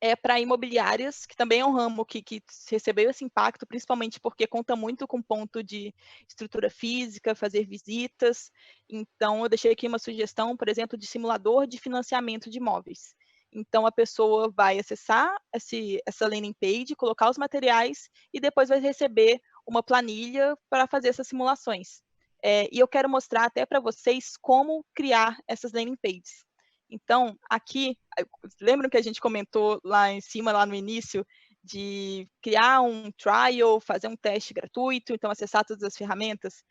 é para imobiliárias, que também é um ramo que recebeu esse impacto, principalmente porque conta muito com ponto de estrutura física, fazer visitas. Então, eu deixei aqui uma sugestão, por exemplo, de simulador de financiamento de imóveis. Então, a pessoa vai acessar essa landing page, colocar os materiais e depois vai receber uma planilha para fazer essas simulações. E eu quero mostrar até para vocês como criar essas landing pages. Então, aqui, lembram que a gente comentou lá em cima, lá no início, de criar um trial, fazer um teste gratuito, então acessar todas as ferramentas?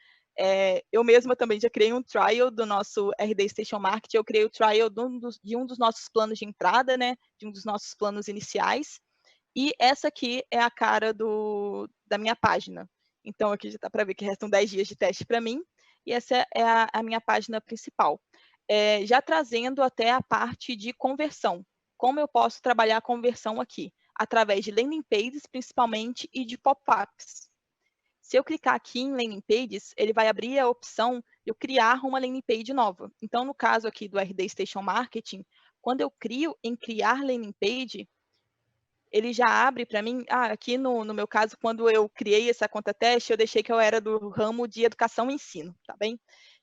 Eu mesma também já criei um trial do nosso RD Station Marketing, eu criei o trial de um dos nossos planos de entrada, né, de um dos nossos planos iniciais, e essa aqui é a cara da minha página. Então, aqui já dá para ver que restam 10 dias de teste para mim, e essa é a minha página principal. já trazendo até a parte de conversão. Como eu posso trabalhar a conversão aqui? Através de landing pages, principalmente, e de pop-ups. Se eu clicar aqui em landing pages, ele vai abrir a opção de eu criar uma landing page nova. Então, no caso aqui do RD Station Marketing, quando eu clico em criar landing page, ele já abre para mim, aqui no meu caso, quando eu criei essa conta teste, eu deixei que eu era do ramo de educação e ensino, tá bem?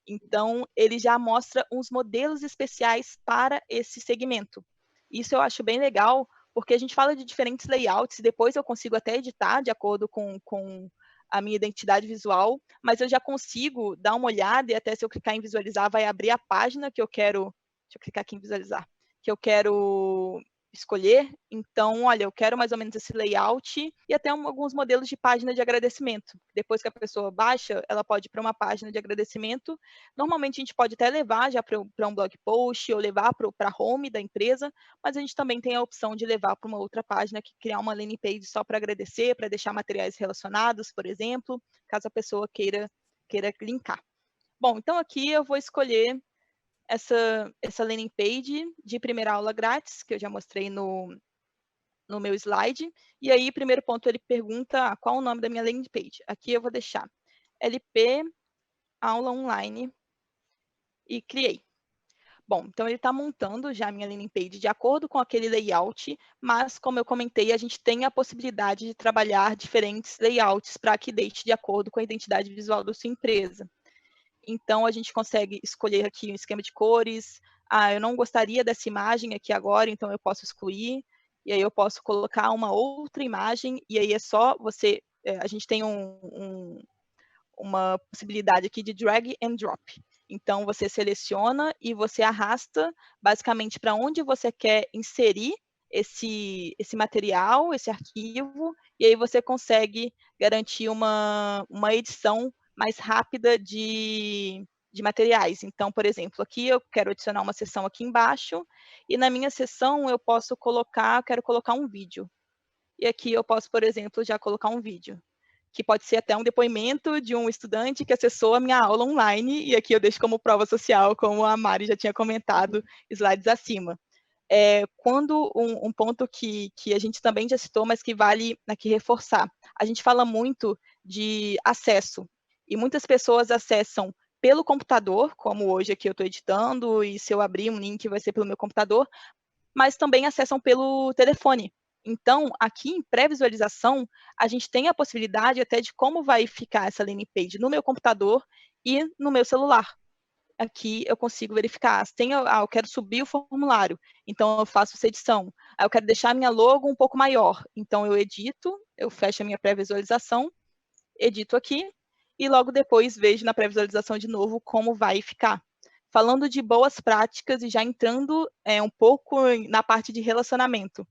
Então, ele já mostra uns modelos especiais para esse segmento. Isso eu acho bem legal, porque a gente fala de diferentes layouts, e depois eu consigo até editar de acordo com a minha identidade visual, mas eu já consigo dar uma olhada, e até se eu clicar em visualizar, vai abrir a página que eu quero, deixa eu clicar aqui em visualizar, que eu quero escolher. Então, olha, eu quero mais ou menos esse layout e até alguns modelos de página de agradecimento. Depois que a pessoa baixa, ela pode ir para uma página de agradecimento. Normalmente, a gente pode até levar já para um blog post ou levar para a home da empresa, mas a gente também tem a opção de levar para uma outra página, que criar uma landing page só para agradecer, para deixar materiais relacionados, por exemplo, caso a pessoa queira linkar. Bom, então aqui eu vou escolher essa landing page de primeira aula grátis, que eu já mostrei no meu slide. E aí, primeiro ponto, ele pergunta qual o nome da minha landing page. Aqui eu vou deixar LP Aula Online e criei. Bom, então ele está montando já a minha landing page de acordo com aquele layout, mas, como eu comentei, a gente tem a possibilidade de trabalhar diferentes layouts para que deixe de acordo com a identidade visual da sua empresa. Então, a gente consegue escolher aqui um esquema de cores. Eu não gostaria dessa imagem aqui agora, então eu posso excluir. E aí eu posso colocar uma outra imagem, e aí é só você... a gente tem uma possibilidade aqui de drag and drop. Então, você seleciona e você arrasta, basicamente, para onde você quer inserir esse material, esse arquivo, e aí você consegue garantir uma edição mais rápida de materiais. Então, por exemplo, aqui eu quero adicionar uma seção aqui embaixo, e na minha seção eu posso quero colocar um vídeo. E aqui eu posso, por exemplo, já colocar um vídeo, que pode ser até um depoimento de um estudante que acessou a minha aula online, e aqui eu deixo como prova social, como a Mari já tinha comentado, slides acima. Quando um ponto que a gente também já citou, mas que vale aqui reforçar, a gente fala muito de acesso, e muitas pessoas acessam pelo computador, como hoje aqui eu estou editando, e se eu abrir um link vai ser pelo meu computador, mas também acessam pelo telefone. Então, aqui em pré-visualização, a gente tem a possibilidade até de como vai ficar essa landing page no meu computador e no meu celular. Aqui eu consigo verificar. Eu quero subir o formulário, então eu faço essa edição. Eu quero deixar a minha logo um pouco maior, então eu edito, eu fecho a minha pré-visualização, edito aqui, e logo depois vejo na pré-visualização de novo como vai ficar. Falando de boas práticas e já entrando um pouco na parte de relacionamento.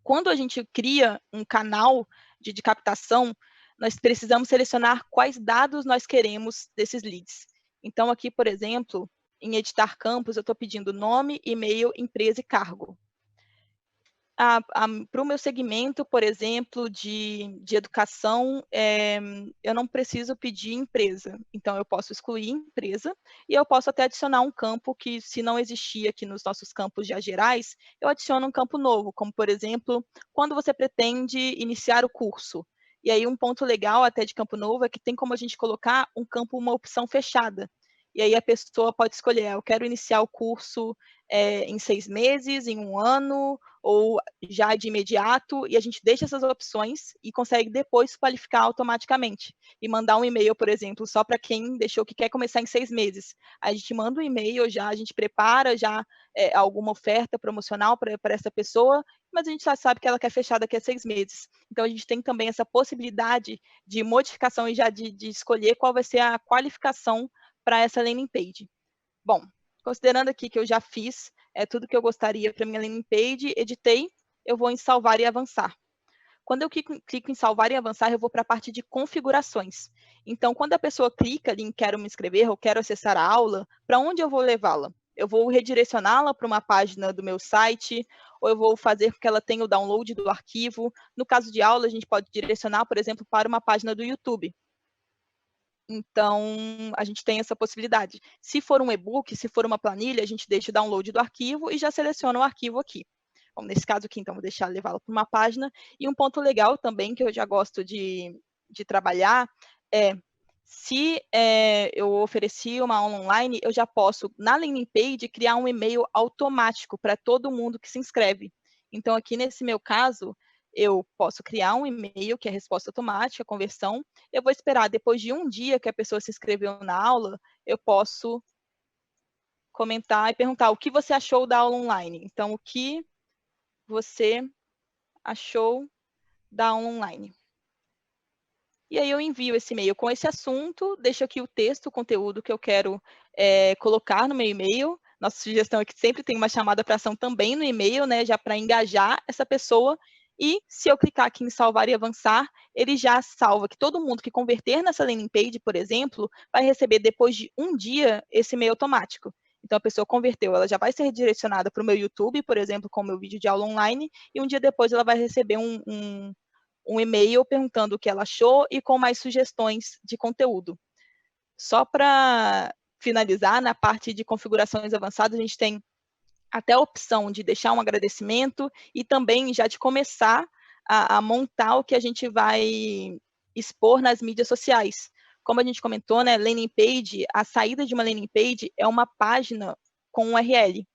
Quando a gente cria um canal de captação, nós precisamos selecionar quais dados nós queremos desses leads. Então, aqui, por exemplo, em editar campos, eu estou pedindo nome, e-mail, empresa e cargo. Para o meu segmento, por exemplo, de educação, eu não preciso pedir empresa. Então, eu posso excluir empresa e eu posso até adicionar um campo que, se não existia aqui nos nossos campos já gerais, eu adiciono um campo novo, como, por exemplo, quando você pretende iniciar o curso. E aí, um ponto legal até de campo novo é que tem como a gente colocar um campo, uma opção fechada. E aí, a pessoa pode escolher, eu quero iniciar o curso em 6 meses, em 1 ano, ou já de imediato, e a gente deixa essas opções e consegue depois qualificar automaticamente. E mandar um e-mail, por exemplo, só para quem deixou que quer começar em 6 meses. A gente manda um e-mail já, a gente prepara já alguma oferta promocional para essa pessoa, mas a gente já sabe que ela quer fechar daqui a 6 meses. Então, a gente tem também essa possibilidade de modificação e já de escolher qual vai ser a qualificação para essa landing page. Bom, considerando aqui que eu já fiz tudo que eu gostaria para minha landing page, editei, eu vou em salvar e avançar. Quando eu clico em salvar e avançar, eu vou para a parte de configurações. Então, quando a pessoa clica ali em quero me inscrever ou quero acessar a aula, para onde eu vou levá-la? Eu vou redirecioná-la para uma página do meu site, ou eu vou fazer com que ela tenha o download do arquivo. No caso de aula, a gente pode direcionar, por exemplo, para uma página do YouTube. Então, a gente tem essa possibilidade. Se for um e-book, se for uma planilha, a gente deixa o download do arquivo e já seleciona o arquivo aqui. Bom, nesse caso aqui, então, vou deixar levá-lo para uma página. E um ponto legal também, que eu já gosto de trabalhar, é se eu ofereci uma aula online, eu já posso, na landing page, criar um e-mail automático para todo mundo que se inscreve. Então, aqui nesse meu caso, eu posso criar um e-mail, que é a resposta automática, a conversão. Eu vou esperar, depois de um dia que a pessoa se inscreveu na aula, eu posso comentar e perguntar o que você achou da aula online. Então, o que você achou da aula online? E aí eu envio esse e-mail com esse assunto, deixo aqui o texto, o conteúdo que eu quero colocar no meu e-mail. Nossa sugestão é que sempre tem uma chamada para ação também no e-mail, né, já para engajar essa pessoa. E se eu clicar aqui em salvar e avançar, ele já salva que todo mundo que converter nessa landing page, por exemplo, vai receber depois de um dia esse e-mail automático. Então, a pessoa converteu, ela já vai ser redirecionada para o meu YouTube, por exemplo, com o meu vídeo de aula online, e um dia depois ela vai receber um e-mail perguntando o que ela achou e com mais sugestões de conteúdo. Só para finalizar, na parte de configurações avançadas, a gente tem até a opção de deixar um agradecimento e também já de começar a montar o que a gente vai expor nas mídias sociais. Como a gente comentou, né, landing page, a saída de uma landing page é uma página com URL.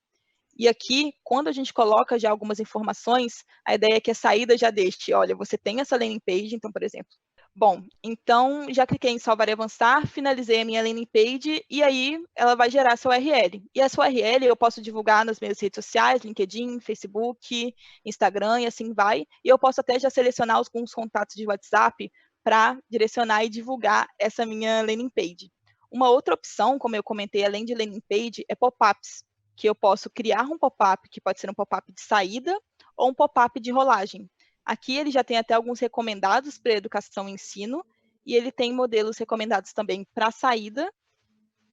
E aqui, quando a gente coloca já algumas informações, a ideia é que a saída já deixe, olha, você tem essa landing page, então, por exemplo. Bom, então, já cliquei em salvar e avançar, finalizei a minha landing page, e aí ela vai gerar essa URL. E essa URL eu posso divulgar nas minhas redes sociais, LinkedIn, Facebook, Instagram, e assim vai. E eu posso até já selecionar alguns contatos de WhatsApp para direcionar e divulgar essa minha landing page. Uma outra opção, como eu comentei, além de landing page, é pop-ups, que eu posso criar um pop-up, que pode ser um pop-up de saída ou um pop-up de rolagem. Aqui ele já tem até alguns recomendados para educação e ensino, e ele tem modelos recomendados também para saída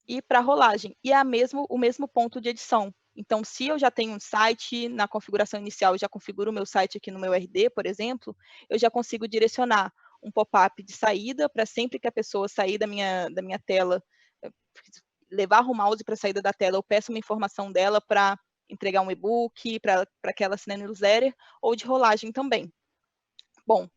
e para rolagem. E é o mesmo ponto de edição. Então, se eu já tenho um site, na configuração inicial, eu já configuro o meu site aqui no meu RD, por exemplo, eu já consigo direcionar um pop-up de saída para sempre que a pessoa sair da minha tela, levar o mouse para a saída da tela, eu peço uma informação dela para entregar um e-book, para que ela assine a newsletter, ou de rolagem também. Bom,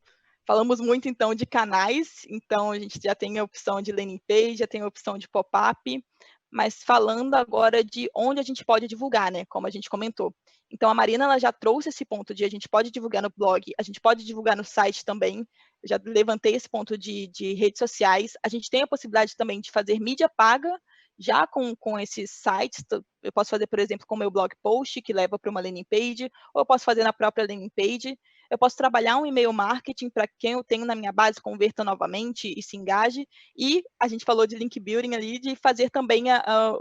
falamos muito, então, de canais, então a gente já tem a opção de landing page, já tem a opção de pop-up, mas falando agora de onde a gente pode divulgar, né, como a gente comentou. Então, a Marina ela já trouxe esse ponto de a gente pode divulgar no blog, a gente pode divulgar no site também, eu já levantei esse ponto de redes sociais, a gente tem a possibilidade também de fazer mídia paga, já com esses sites, eu posso fazer, por exemplo, com o meu blog post, que leva para uma landing page, ou eu posso fazer na própria landing page, eu posso trabalhar um e-mail marketing para quem eu tenho na minha base, converta novamente e se engaje, e a gente falou de link building ali, de fazer também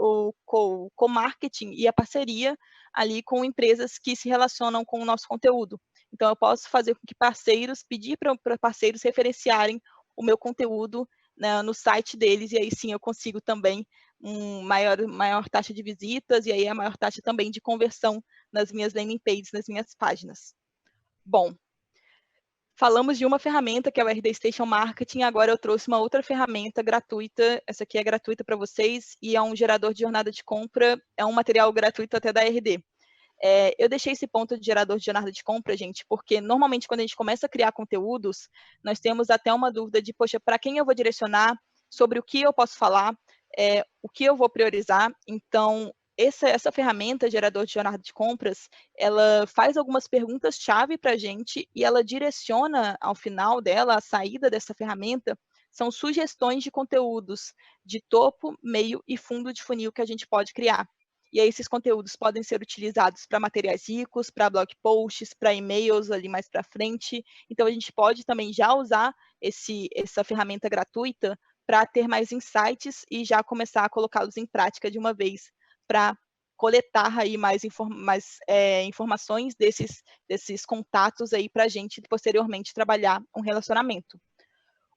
o co-marketing e a parceria ali com empresas que se relacionam com o nosso conteúdo. Então, eu posso fazer com que parceiros, pedir para parceiros referenciarem o meu conteúdo, né, no site deles, e aí sim eu consigo também maior taxa de visitas, e aí a maior taxa também de conversão nas minhas landing pages, nas minhas páginas. Bom, falamos de uma ferramenta que é o RD Station Marketing, agora eu trouxe uma outra ferramenta gratuita, essa aqui é gratuita para vocês, e é um gerador de jornada de compra, é um material gratuito até da RD. Eu deixei esse ponto de gerador de jornada de compra, gente, porque normalmente quando a gente começa a criar conteúdos, nós temos até uma dúvida de, poxa, para quem eu vou direcionar, sobre o que eu posso falar, o que eu vou priorizar. Então, essa ferramenta, gerador de jornada de compras, ela faz algumas perguntas-chave para a gente e ela direciona, ao final dela, a saída dessa ferramenta, são sugestões de conteúdos de topo, meio e fundo de funil que a gente pode criar. E aí esses conteúdos podem ser utilizados para materiais ricos, para blog posts, para e-mails ali mais para frente. Então, a gente pode também já usar essa ferramenta gratuita para ter mais insights e já começar a colocá-los em prática de uma vez, para coletar aí mais informações desses contatos aí para a gente posteriormente trabalhar um relacionamento.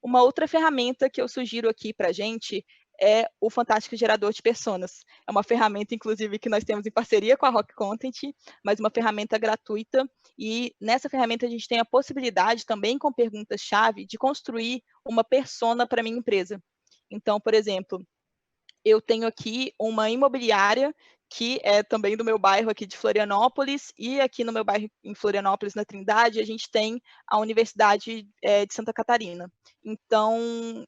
Uma outra ferramenta que eu sugiro aqui para a gente é o fantástico gerador de personas. É uma ferramenta, inclusive, que nós temos em parceria com a Rock Content, mas uma ferramenta gratuita, e nessa ferramenta a gente tem a possibilidade também, com perguntas-chave, de construir uma persona para a minha empresa. Então, por exemplo, eu tenho aqui uma imobiliária que é também do meu bairro aqui de Florianópolis, e aqui no meu bairro em Florianópolis, na Trindade, a gente tem a Universidade de Santa Catarina. Então,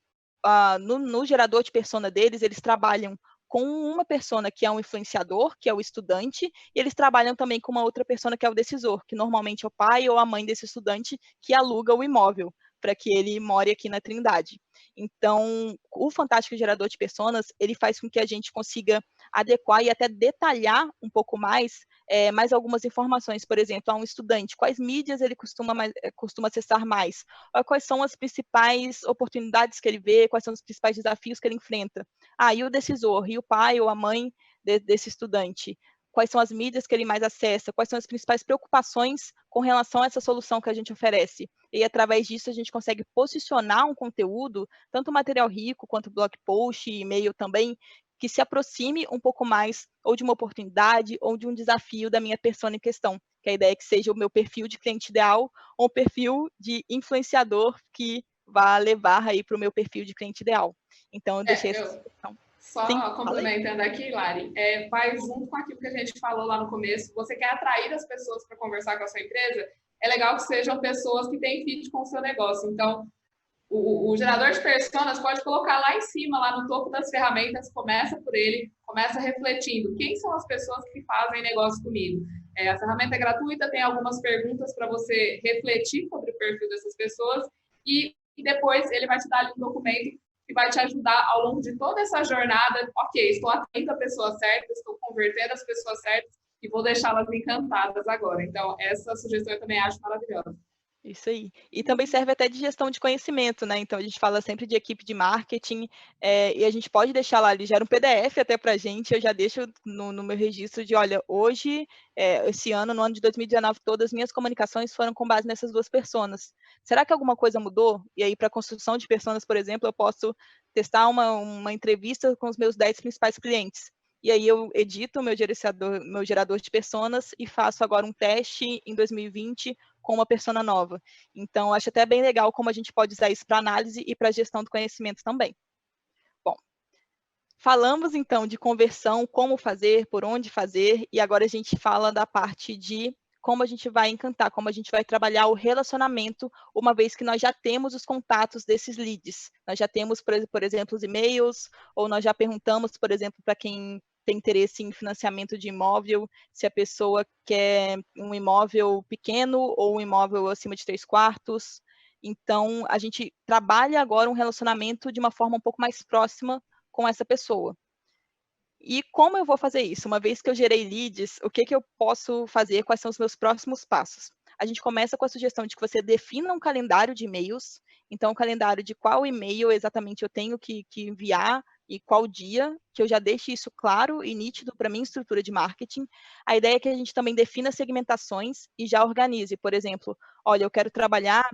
no gerador de persona deles, eles trabalham com uma persona que é um influenciador, que é o estudante, e eles trabalham também com uma outra persona que é o decisor, que normalmente é o pai ou a mãe desse estudante que aluga o imóvel para que ele more aqui na Trindade. Então, o Fantástico Gerador de Personas, ele faz com que a gente consiga adequar e até detalhar um pouco mais algumas informações. Por exemplo, a um estudante, quais mídias ele costuma acessar mais? Quais são as principais oportunidades que ele vê? Quais são os principais desafios que ele enfrenta? E o decisor, e o pai ou a mãe desse estudante? Quais são as mídias que ele mais acessa? Quais são as principais preocupações com relação a essa solução que a gente oferece? E através disso a gente consegue posicionar um conteúdo, tanto material rico quanto blog post, e-mail também, que se aproxime um pouco mais ou de uma oportunidade ou de um desafio da minha persona em questão. Que a ideia é que seja o meu perfil de cliente ideal ou um perfil de influenciador que vá levar aí para o meu perfil de cliente ideal. Então, eu deixei essa sugestão. Sim, Só complementando aqui, Lari, vai junto com aquilo que a gente falou lá no começo. Você quer atrair as pessoas para conversar com a sua empresa? É legal que sejam pessoas que têm fit com o seu negócio. Então, o gerador de personas pode colocar lá em cima, lá no topo das ferramentas, começa por ele, começa refletindo. Quem são as pessoas que fazem negócio comigo? A ferramenta é gratuita, tem algumas perguntas para você refletir sobre o perfil dessas pessoas e depois ele vai te dar ali um documento que vai te ajudar ao longo de toda essa jornada. Ok, estou atento à pessoa certa, estou convertendo as pessoas certas e vou deixá-las encantadas agora. Então, essa sugestão eu também acho maravilhosa. Isso aí. E também serve até de gestão de conhecimento, né? Então, a gente fala sempre de equipe de marketing, e a gente pode deixar lá, ele gera um PDF até para a gente, eu já deixo no meu registro de, olha, hoje, esse ano, no ano de 2019, todas as minhas comunicações foram com base nessas duas personas. Será que alguma coisa mudou? E aí, para a construção de personas, por exemplo, eu posso testar uma entrevista com os meus 10 principais clientes. E aí eu edito o meu gerador de personas e faço agora um teste em 2020 com uma persona nova. Então, acho até bem legal como a gente pode usar isso para análise e para gestão do conhecimento também. Bom, falamos então de conversão, como fazer, por onde fazer, e agora a gente fala da parte de como a gente vai encantar, como a gente vai trabalhar o relacionamento, uma vez que nós já temos os contatos desses leads. Nós já temos, por exemplo, os e-mails, ou nós já perguntamos, por exemplo, para quem tem interesse em financiamento de imóvel, se a pessoa quer um imóvel pequeno ou um imóvel acima de 3 quartos. Então, a gente trabalha agora um relacionamento de uma forma um pouco mais próxima com essa pessoa. E como eu vou fazer isso? Uma vez que eu gerei leads, o que eu posso fazer? Quais são os meus próximos passos? A gente começa com a sugestão de que você defina um calendário de e-mails. Então, um calendário de qual e-mail exatamente eu tenho que enviar e qual dia, que eu já deixe isso claro e nítido para a minha estrutura de marketing. A ideia é que a gente também defina segmentações e já organize. Por exemplo, olha, eu quero trabalhar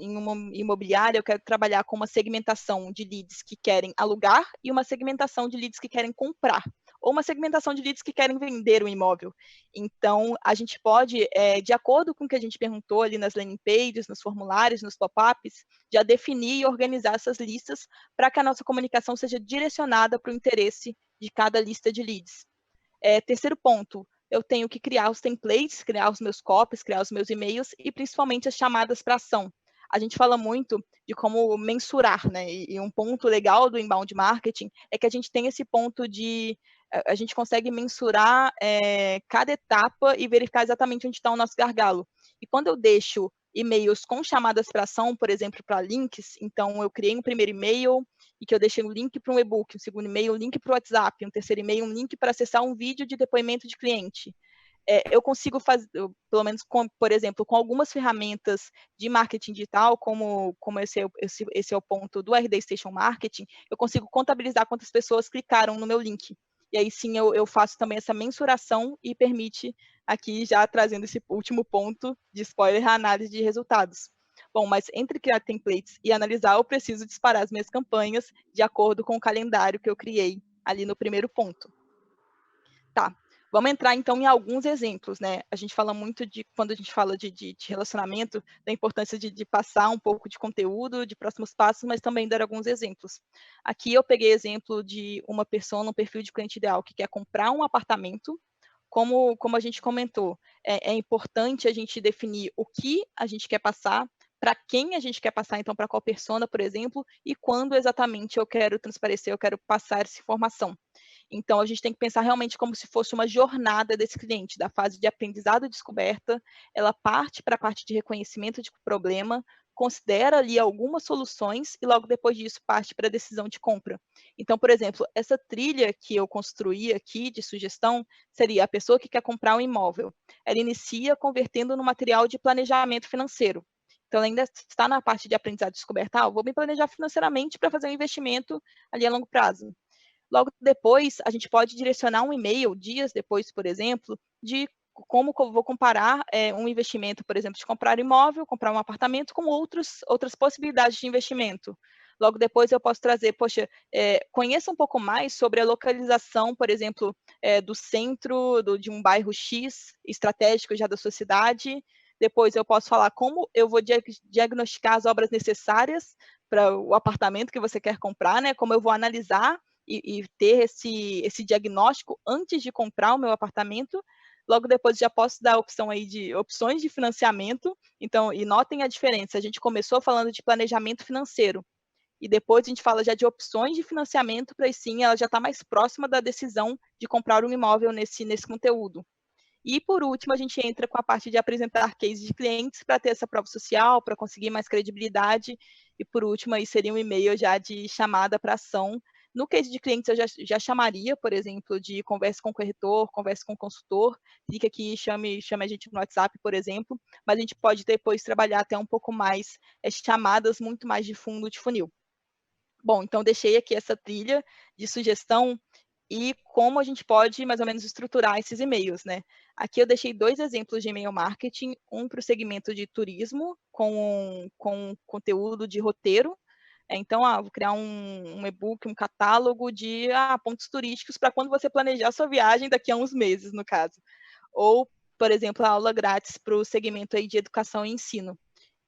em uma imobiliária, eu quero trabalhar com uma segmentação de leads que querem alugar e uma segmentação de leads que querem comprar, ou uma segmentação de leads que querem vender o imóvel. Então, a gente pode, de acordo com o que a gente perguntou ali nas landing pages, nos formulários, nos pop-ups, já definir e organizar essas listas para que a nossa comunicação seja direcionada para o interesse de cada lista de leads. Terceiro ponto, eu tenho que criar os templates, criar os meus copies, criar os meus e-mails e principalmente as chamadas para ação. A gente fala muito de como mensurar, né? E um ponto legal do inbound marketing é que a gente tem esse ponto de a gente consegue mensurar cada etapa e verificar exatamente onde está o nosso gargalo. E quando eu deixo e-mails com chamadas para ação, por exemplo, para links, então eu criei um primeiro e-mail e que eu deixei um link para um e-book, um segundo e-mail, um link para o WhatsApp, um terceiro e-mail, um link para acessar um vídeo de depoimento de cliente. Eu consigo fazer, pelo menos, por exemplo, com algumas ferramentas de marketing digital, como esse é o ponto do RD Station Marketing, eu consigo contabilizar quantas pessoas clicaram no meu link. E aí sim eu faço também essa mensuração e permite, aqui já trazendo esse último ponto de spoiler, a análise de resultados. Bom, mas entre criar templates e analisar, eu preciso disparar as minhas campanhas de acordo com o calendário que eu criei ali no primeiro ponto. Tá. Vamos entrar, então, em alguns exemplos, né? A gente fala muito quando a gente fala de relacionamento, da importância de passar um pouco de conteúdo, de próximos passos, mas também dar alguns exemplos. Aqui eu peguei exemplo de uma pessoa no perfil de cliente ideal que quer comprar um apartamento. Como a gente comentou, é importante a gente definir o que a gente quer passar, para quem a gente quer passar, então, para qual persona, por exemplo, e quando exatamente eu quero transparecer, eu quero passar essa informação. Então, a gente tem que pensar realmente como se fosse uma jornada desse cliente, da fase de aprendizado e descoberta, ela parte para a parte de reconhecimento de problema, considera ali algumas soluções e logo depois disso parte para a decisão de compra. Então, por exemplo, essa trilha que eu construí aqui de sugestão seria a pessoa que quer comprar um imóvel. Ela inicia convertendo no material de planejamento financeiro. Então, ela ainda está na parte de aprendizado e descoberta. Eu vou me planejar financeiramente para fazer um investimento ali a longo prazo. Logo depois, a gente pode direcionar um e-mail, dias depois, por exemplo, de como vou comparar um investimento, por exemplo, de comprar imóvel, comprar um apartamento, com outras possibilidades de investimento. Logo depois eu posso trazer, poxa, conheça um pouco mais sobre a localização, por exemplo, do centro de um bairro X, estratégico já da sua cidade. Depois eu posso falar como eu vou diagnosticar as obras necessárias para o apartamento que você quer comprar, né? Como eu vou analisar e ter esse diagnóstico antes de comprar o meu apartamento. Logo depois já posso dar a opção aí de opções de financiamento. Então, e notem a diferença, a gente começou falando de planejamento financeiro, e depois a gente fala já de opções de financiamento, para sim ela já está mais próxima da decisão de comprar um imóvel nesse conteúdo. E, por último, a gente entra com a parte de apresentar cases de clientes para ter essa prova social, para conseguir mais credibilidade. E, por último, aí seria um e-mail já de chamada para ação. No case de clientes, eu já chamaria, por exemplo, de converse com o corretor, converse com o consultor, clique aqui e chame a gente no WhatsApp, por exemplo, mas a gente pode depois trabalhar até um pouco mais chamadas muito mais de fundo de funil. Bom, então deixei aqui essa trilha de sugestão e como a gente pode mais ou menos estruturar esses e-mails, né? Aqui eu deixei 2 exemplos de e-mail marketing, um para o segmento de turismo, com conteúdo de roteiro. Então, vou criar um e-book, um catálogo de pontos turísticos para quando você planejar a sua viagem daqui a uns meses, no caso. Ou, por exemplo, a aula grátis para o segmento aí de educação e ensino.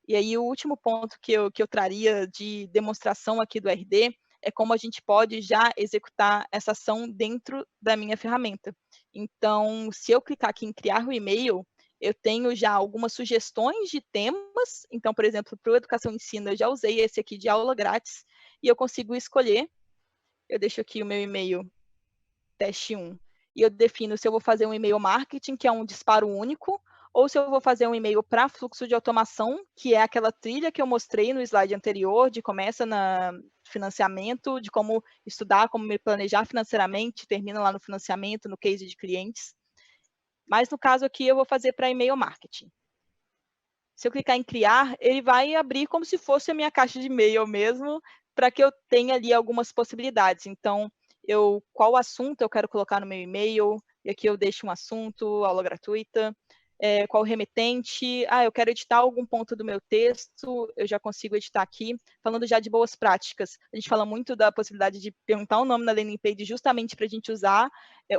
E aí o último ponto que eu traria de demonstração aqui do RD é como a gente pode já executar essa ação dentro da minha ferramenta. Então, se eu clicar aqui em criar o e-mail, eu tenho já algumas sugestões de temas. Então, por exemplo, para o Educação e Ensino, eu já usei esse aqui de aula grátis, e eu consigo escolher. Eu deixo aqui o meu e-mail teste 1, e eu defino se eu vou fazer um e-mail marketing, que é um disparo único, ou se eu vou fazer um e-mail para fluxo de automação, que é aquela trilha que eu mostrei no slide anterior, de começa no financiamento, de como estudar, como me planejar financeiramente, termina lá no financiamento, no case de clientes. Mas no caso aqui eu vou fazer para e-mail marketing. Se eu clicar em criar, ele vai abrir como se fosse a minha caixa de e-mail mesmo, para que eu tenha ali algumas possibilidades. Então, qual assunto eu quero colocar no meu e-mail, e aqui eu deixo um assunto, aula gratuita, qual remetente, eu quero editar algum ponto do meu texto, eu já consigo editar aqui. Falando já de boas práticas, a gente fala muito da possibilidade de perguntar o nome na landing page justamente para a gente usar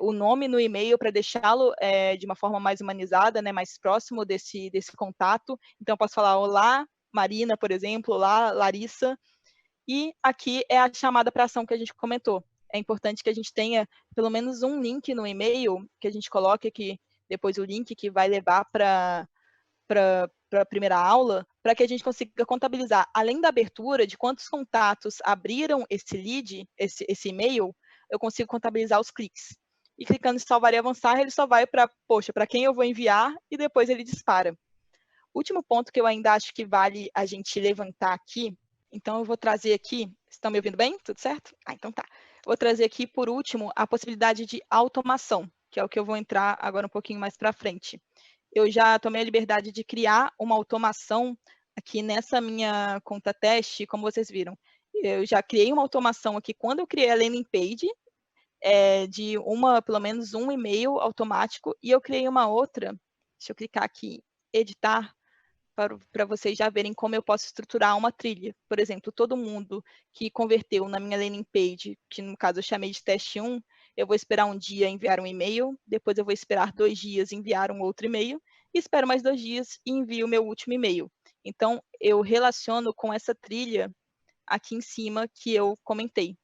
o nome no e-mail para deixá-lo de uma forma mais humanizada, né, mais próximo desse contato. Então, eu posso falar olá, Marina, por exemplo, olá, Larissa, e aqui é a chamada para ação que a gente comentou. É importante que a gente tenha pelo menos um link no e-mail, que a gente coloque aqui depois o link que vai levar para a primeira aula, para que a gente consiga contabilizar, além da abertura, de quantos contatos abriram esse lead, esse e-mail, eu consigo contabilizar os cliques. E clicando em salvar e avançar, ele só vai para quem eu vou enviar, e depois ele dispara. Último ponto que eu ainda acho que vale a gente levantar aqui, então eu vou trazer aqui, estão me ouvindo bem? Tudo certo? Então tá. Vou trazer aqui, por último, a possibilidade de automação, que é o que eu vou entrar agora um pouquinho mais para frente. Eu já tomei a liberdade de criar uma automação aqui nessa minha conta teste, como vocês viram. Eu já criei uma automação aqui quando eu criei a landing page, de pelo menos um e-mail automático, e eu criei uma outra, deixa eu clicar aqui, editar, para vocês já verem como eu posso estruturar uma trilha. Por exemplo, todo mundo que converteu na minha landing page, que no caso eu chamei de teste 1, eu vou esperar um dia enviar um e-mail, depois eu vou esperar 2 dias enviar um outro e-mail, e espero mais 2 dias e envio o meu último e-mail. Então, eu relaciono com essa trilha aqui em cima que eu comentei.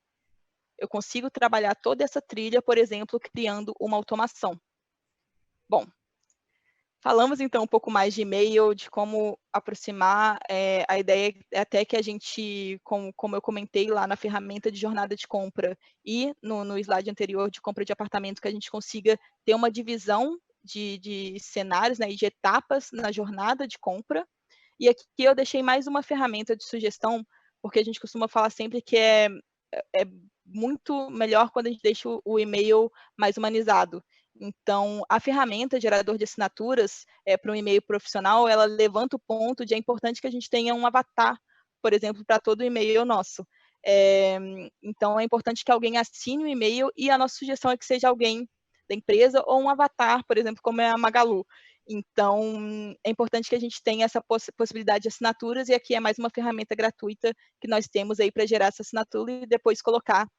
Eu consigo trabalhar toda essa trilha, por exemplo, criando uma automação. Bom, falamos então um pouco mais de e-mail, de como aproximar. A ideia é até que a gente, como eu comentei lá na ferramenta de jornada de compra e no slide anterior de compra de apartamento, que a gente consiga ter uma divisão de cenários, né, e de etapas na jornada de compra. E aqui eu deixei mais uma ferramenta de sugestão, porque a gente costuma falar sempre que é muito melhor quando a gente deixa o e-mail mais humanizado. Então, a ferramenta gerador de assinaturas para um e-mail profissional, ela levanta o ponto de é importante que a gente tenha um avatar, por exemplo, para todo e-mail nosso. Então, é importante que alguém assine o e-mail e a nossa sugestão é que seja alguém da empresa ou um avatar, por exemplo, como é a Magalu. Então, é importante que a gente tenha essa possibilidade de assinaturas, e aqui é mais uma ferramenta gratuita que nós temos aí para gerar essa assinatura e depois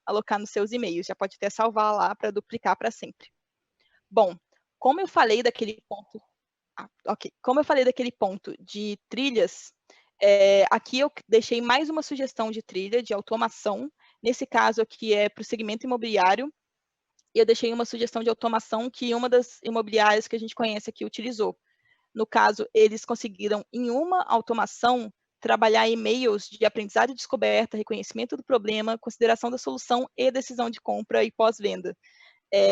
alocar nos seus e-mails. Já pode até salvar lá para duplicar para sempre. Bom, como eu falei daquele ponto... Como eu falei daquele ponto de trilhas, aqui eu deixei mais uma sugestão de trilha, de automação. Nesse caso aqui é para o segmento imobiliário, e eu deixei uma sugestão de automação que uma das imobiliárias que a gente conhece aqui utilizou. No caso, eles conseguiram, em uma automação, trabalhar e-mails de aprendizado e descoberta, reconhecimento do problema, consideração da solução e decisão de compra e pós-venda.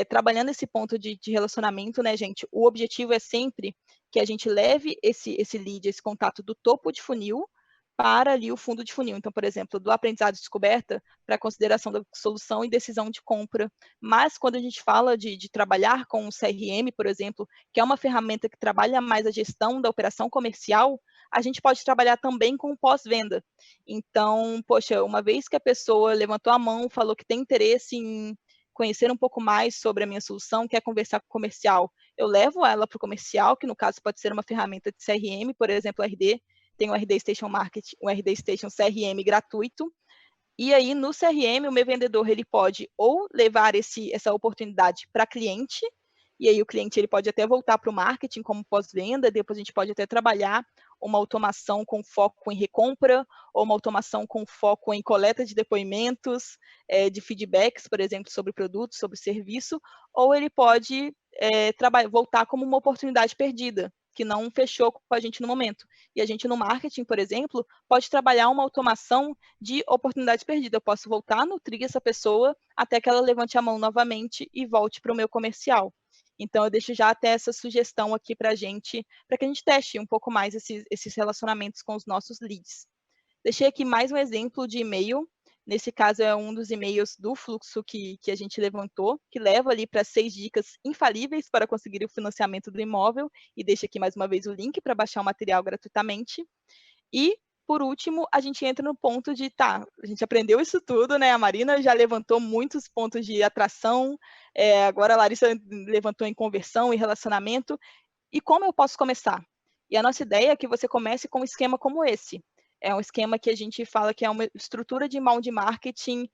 Trabalhando esse ponto de relacionamento, né, gente, o objetivo é sempre que a gente leve esse lead, esse contato do topo de funil para ali o fundo de funil. Então, por exemplo, do aprendizado e descoberta para consideração da solução e decisão de compra. Mas quando a gente fala de trabalhar com o CRM, por exemplo, que é uma ferramenta que trabalha mais a gestão da operação comercial, a gente pode trabalhar também com pós-venda. Então, poxa, uma vez que a pessoa levantou a mão, falou que tem interesse em conhecer um pouco mais sobre a minha solução, quer conversar com o comercial, eu levo ela para o comercial, que no caso pode ser uma ferramenta de CRM, por exemplo, RD, tem o RD Station Marketing, o RD Station CRM gratuito, e aí no CRM o meu vendedor ele pode ou levar essa oportunidade para cliente, e aí o cliente ele pode até voltar para o marketing como pós-venda, depois a gente pode até trabalhar uma automação com foco em recompra, ou uma automação com foco em coleta de depoimentos, de feedbacks, por exemplo, sobre produto, sobre serviço, ou ele pode voltar como uma oportunidade perdida, que não fechou com a gente no momento. E a gente no marketing, por exemplo, pode trabalhar uma automação de oportunidade perdida. Eu posso voltar a nutrir essa pessoa até que ela levante a mão novamente e volte para o meu comercial. Então, eu deixo já até essa sugestão aqui para que a gente teste um pouco mais esses relacionamentos com os nossos leads. Deixei aqui mais um exemplo de e-mail. Nesse caso, é um dos e-mails do fluxo que a gente levantou, que leva ali para 6 dicas infalíveis para conseguir o financiamento do imóvel. E deixa aqui mais uma vez o link para baixar o material gratuitamente. E, por último, a gente entra no ponto de, a gente aprendeu isso tudo, né? A Marina já levantou muitos pontos de atração, agora a Larissa levantou em conversão e relacionamento. E como eu posso começar? E a nossa ideia é que você comece com um esquema como esse. É um esquema que a gente fala que é uma estrutura de inbound marketing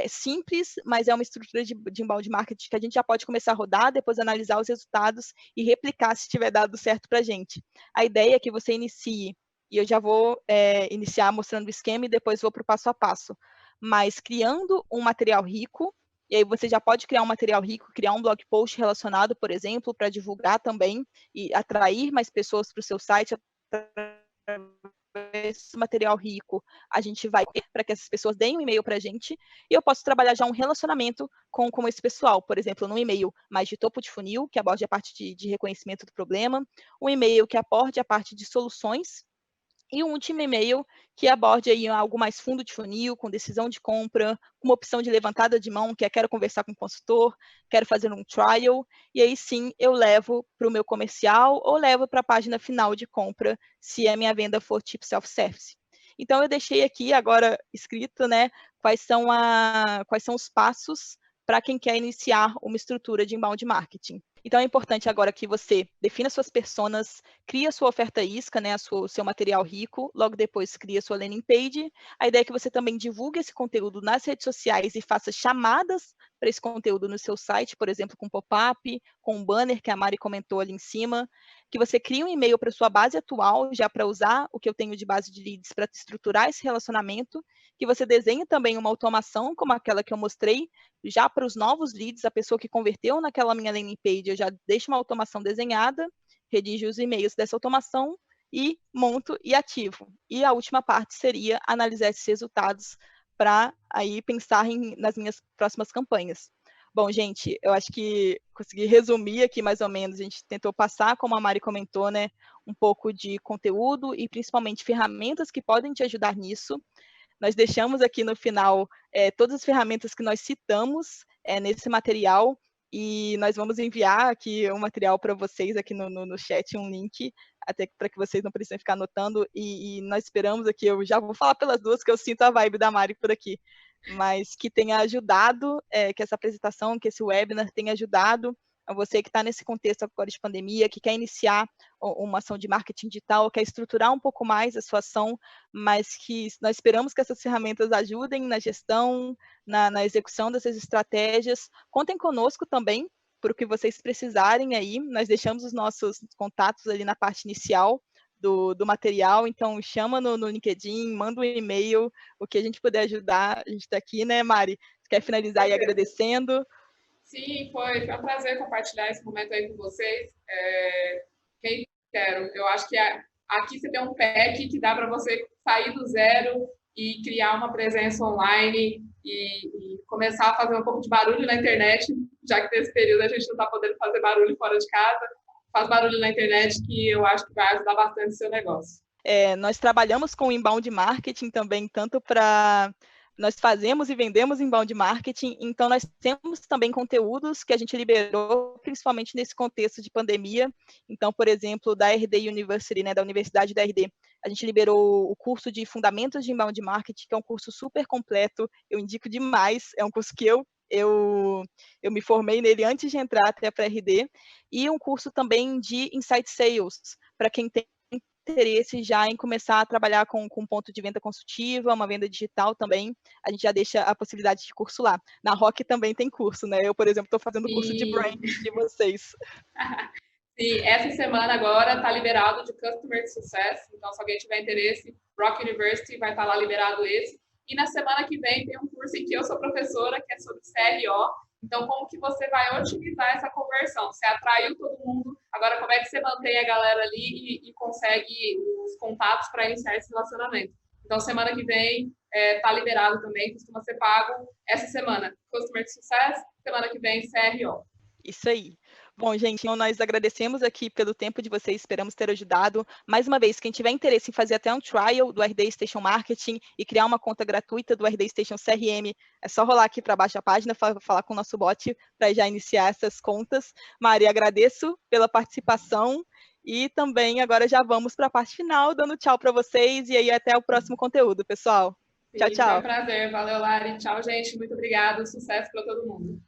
simples, mas é uma estrutura de inbound marketing que a gente já pode começar a rodar, depois analisar os resultados e replicar se tiver dado certo para a gente. A ideia é que você inicie, e eu já vou iniciar mostrando o esquema e depois vou para o passo a passo, mas criando um material rico. E aí você já pode criar um material rico, criar um blog post relacionado, por exemplo, para divulgar também e atrair mais pessoas para o seu site. Esse material rico, a gente vai para que essas pessoas deem um e-mail para a gente, e eu posso trabalhar já um relacionamento com esse pessoal, por exemplo, num e-mail mais de topo de funil, que aborde a parte de reconhecimento do problema, um e-mail que aborde a parte de soluções, e um último e-mail que aborde aí algo mais fundo de funil, com decisão de compra, com uma opção de levantada de mão, que é quero conversar com o consultor, quero fazer um trial, e aí sim eu levo para o meu comercial ou levo para a página final de compra, se a minha venda for tipo self-service. Então, eu deixei aqui agora escrito, né, quais são os passos para quem quer iniciar uma estrutura de inbound marketing. Então, é importante agora que você defina suas personas, cria sua oferta isca, né, o seu material rico, logo depois cria sua landing page. A ideia é que você também divulgue esse conteúdo nas redes sociais e faça chamadas para esse conteúdo no seu site, por exemplo, com pop-up, com um banner que a Mari comentou ali em cima, que você crie um e-mail para sua base atual, já para usar o que eu tenho de base de leads para estruturar esse relacionamento, que você desenhe também uma automação, como aquela que eu mostrei, já para os novos leads, a pessoa que converteu naquela minha landing page, eu já deixo uma automação desenhada, redijo os e-mails dessa automação e monto e ativo. E a última parte seria analisar esses resultados para aí pensar nas minhas próximas campanhas. Bom, gente, eu acho que consegui resumir aqui mais ou menos, a gente tentou passar, como a Mari comentou, né, um pouco de conteúdo e principalmente ferramentas que podem te ajudar nisso. Nós deixamos aqui no final todas as ferramentas que nós citamos nesse material, e nós vamos enviar aqui um material para vocês aqui no chat, um link, até para que vocês não precisem ficar anotando, e nós esperamos aqui, eu já vou falar pelas duas, que eu sinto a vibe da Mari por aqui, mas que tenha ajudado, que essa apresentação, que esse webinar tenha ajudado a você que está nesse contexto agora de pandemia, que quer iniciar uma ação de marketing digital, quer estruturar um pouco mais a sua ação, mas que nós esperamos que essas ferramentas ajudem na gestão, na execução dessas estratégias. Contem conosco também, por o que vocês precisarem aí, nós deixamos os nossos contatos ali na parte inicial do material, então chama no LinkedIn, manda um e-mail, o que a gente puder ajudar, a gente está aqui, né, Mari? Quer finalizar aí agradecendo? Sim, foi um prazer compartilhar esse momento aí com vocês. Quem quero, eu acho que aqui você tem um pack que dá para você sair do zero e criar uma presença online e começar a fazer um pouco de barulho na internet, já que nesse período a gente não está podendo fazer barulho fora de casa. Faz barulho na internet, que eu acho que vai ajudar bastante o seu negócio. Nós trabalhamos com inbound marketing também, tanto para... Nós fazemos e vendemos inbound marketing, então nós temos também conteúdos que a gente liberou, principalmente nesse contexto de pandemia. Então, por exemplo, da RD University, né, da Universidade da RD, a gente liberou o curso de Fundamentos de Inbound Marketing, que é um curso super completo, eu indico demais, é um curso que eu me formei nele antes de entrar até para a RD, e um curso também de Insight Sales, para quem tem interesse já em começar a trabalhar com ponto de venda consultiva, uma venda digital também, a gente já deixa a possibilidade de curso lá. Na Rock também tem curso, né? Eu, por exemplo, estou fazendo o curso de brand de vocês. Sim, essa semana agora está liberado de Customer Success, então se alguém tiver interesse, Rock University vai estar lá liberado esse. E na semana que vem tem um curso em que eu sou professora, que é sobre CRO. Então, como que você vai otimizar essa conversão? Você atraiu todo mundo, agora como é que você mantém a galera ali e consegue os contatos para iniciar esse relacionamento? Então, semana que vem está liberado também, costuma ser pago essa semana. Customer Success, semana que vem CRO. Isso aí. Bom, gente, então nós agradecemos aqui pelo tempo de vocês, esperamos ter ajudado. Mais uma vez, quem tiver interesse em fazer até um trial do RD Station Marketing e criar uma conta gratuita do RD Station CRM, é só rolar aqui para baixo a página, falar com o nosso bot para já iniciar essas contas. Mari, agradeço pela participação e também agora já vamos para a parte final, dando tchau para vocês e aí até o próximo conteúdo, pessoal. Sim, tchau, tchau. Foi um prazer. Valeu, Lari. Tchau, gente. Muito obrigada. Sucesso para todo mundo.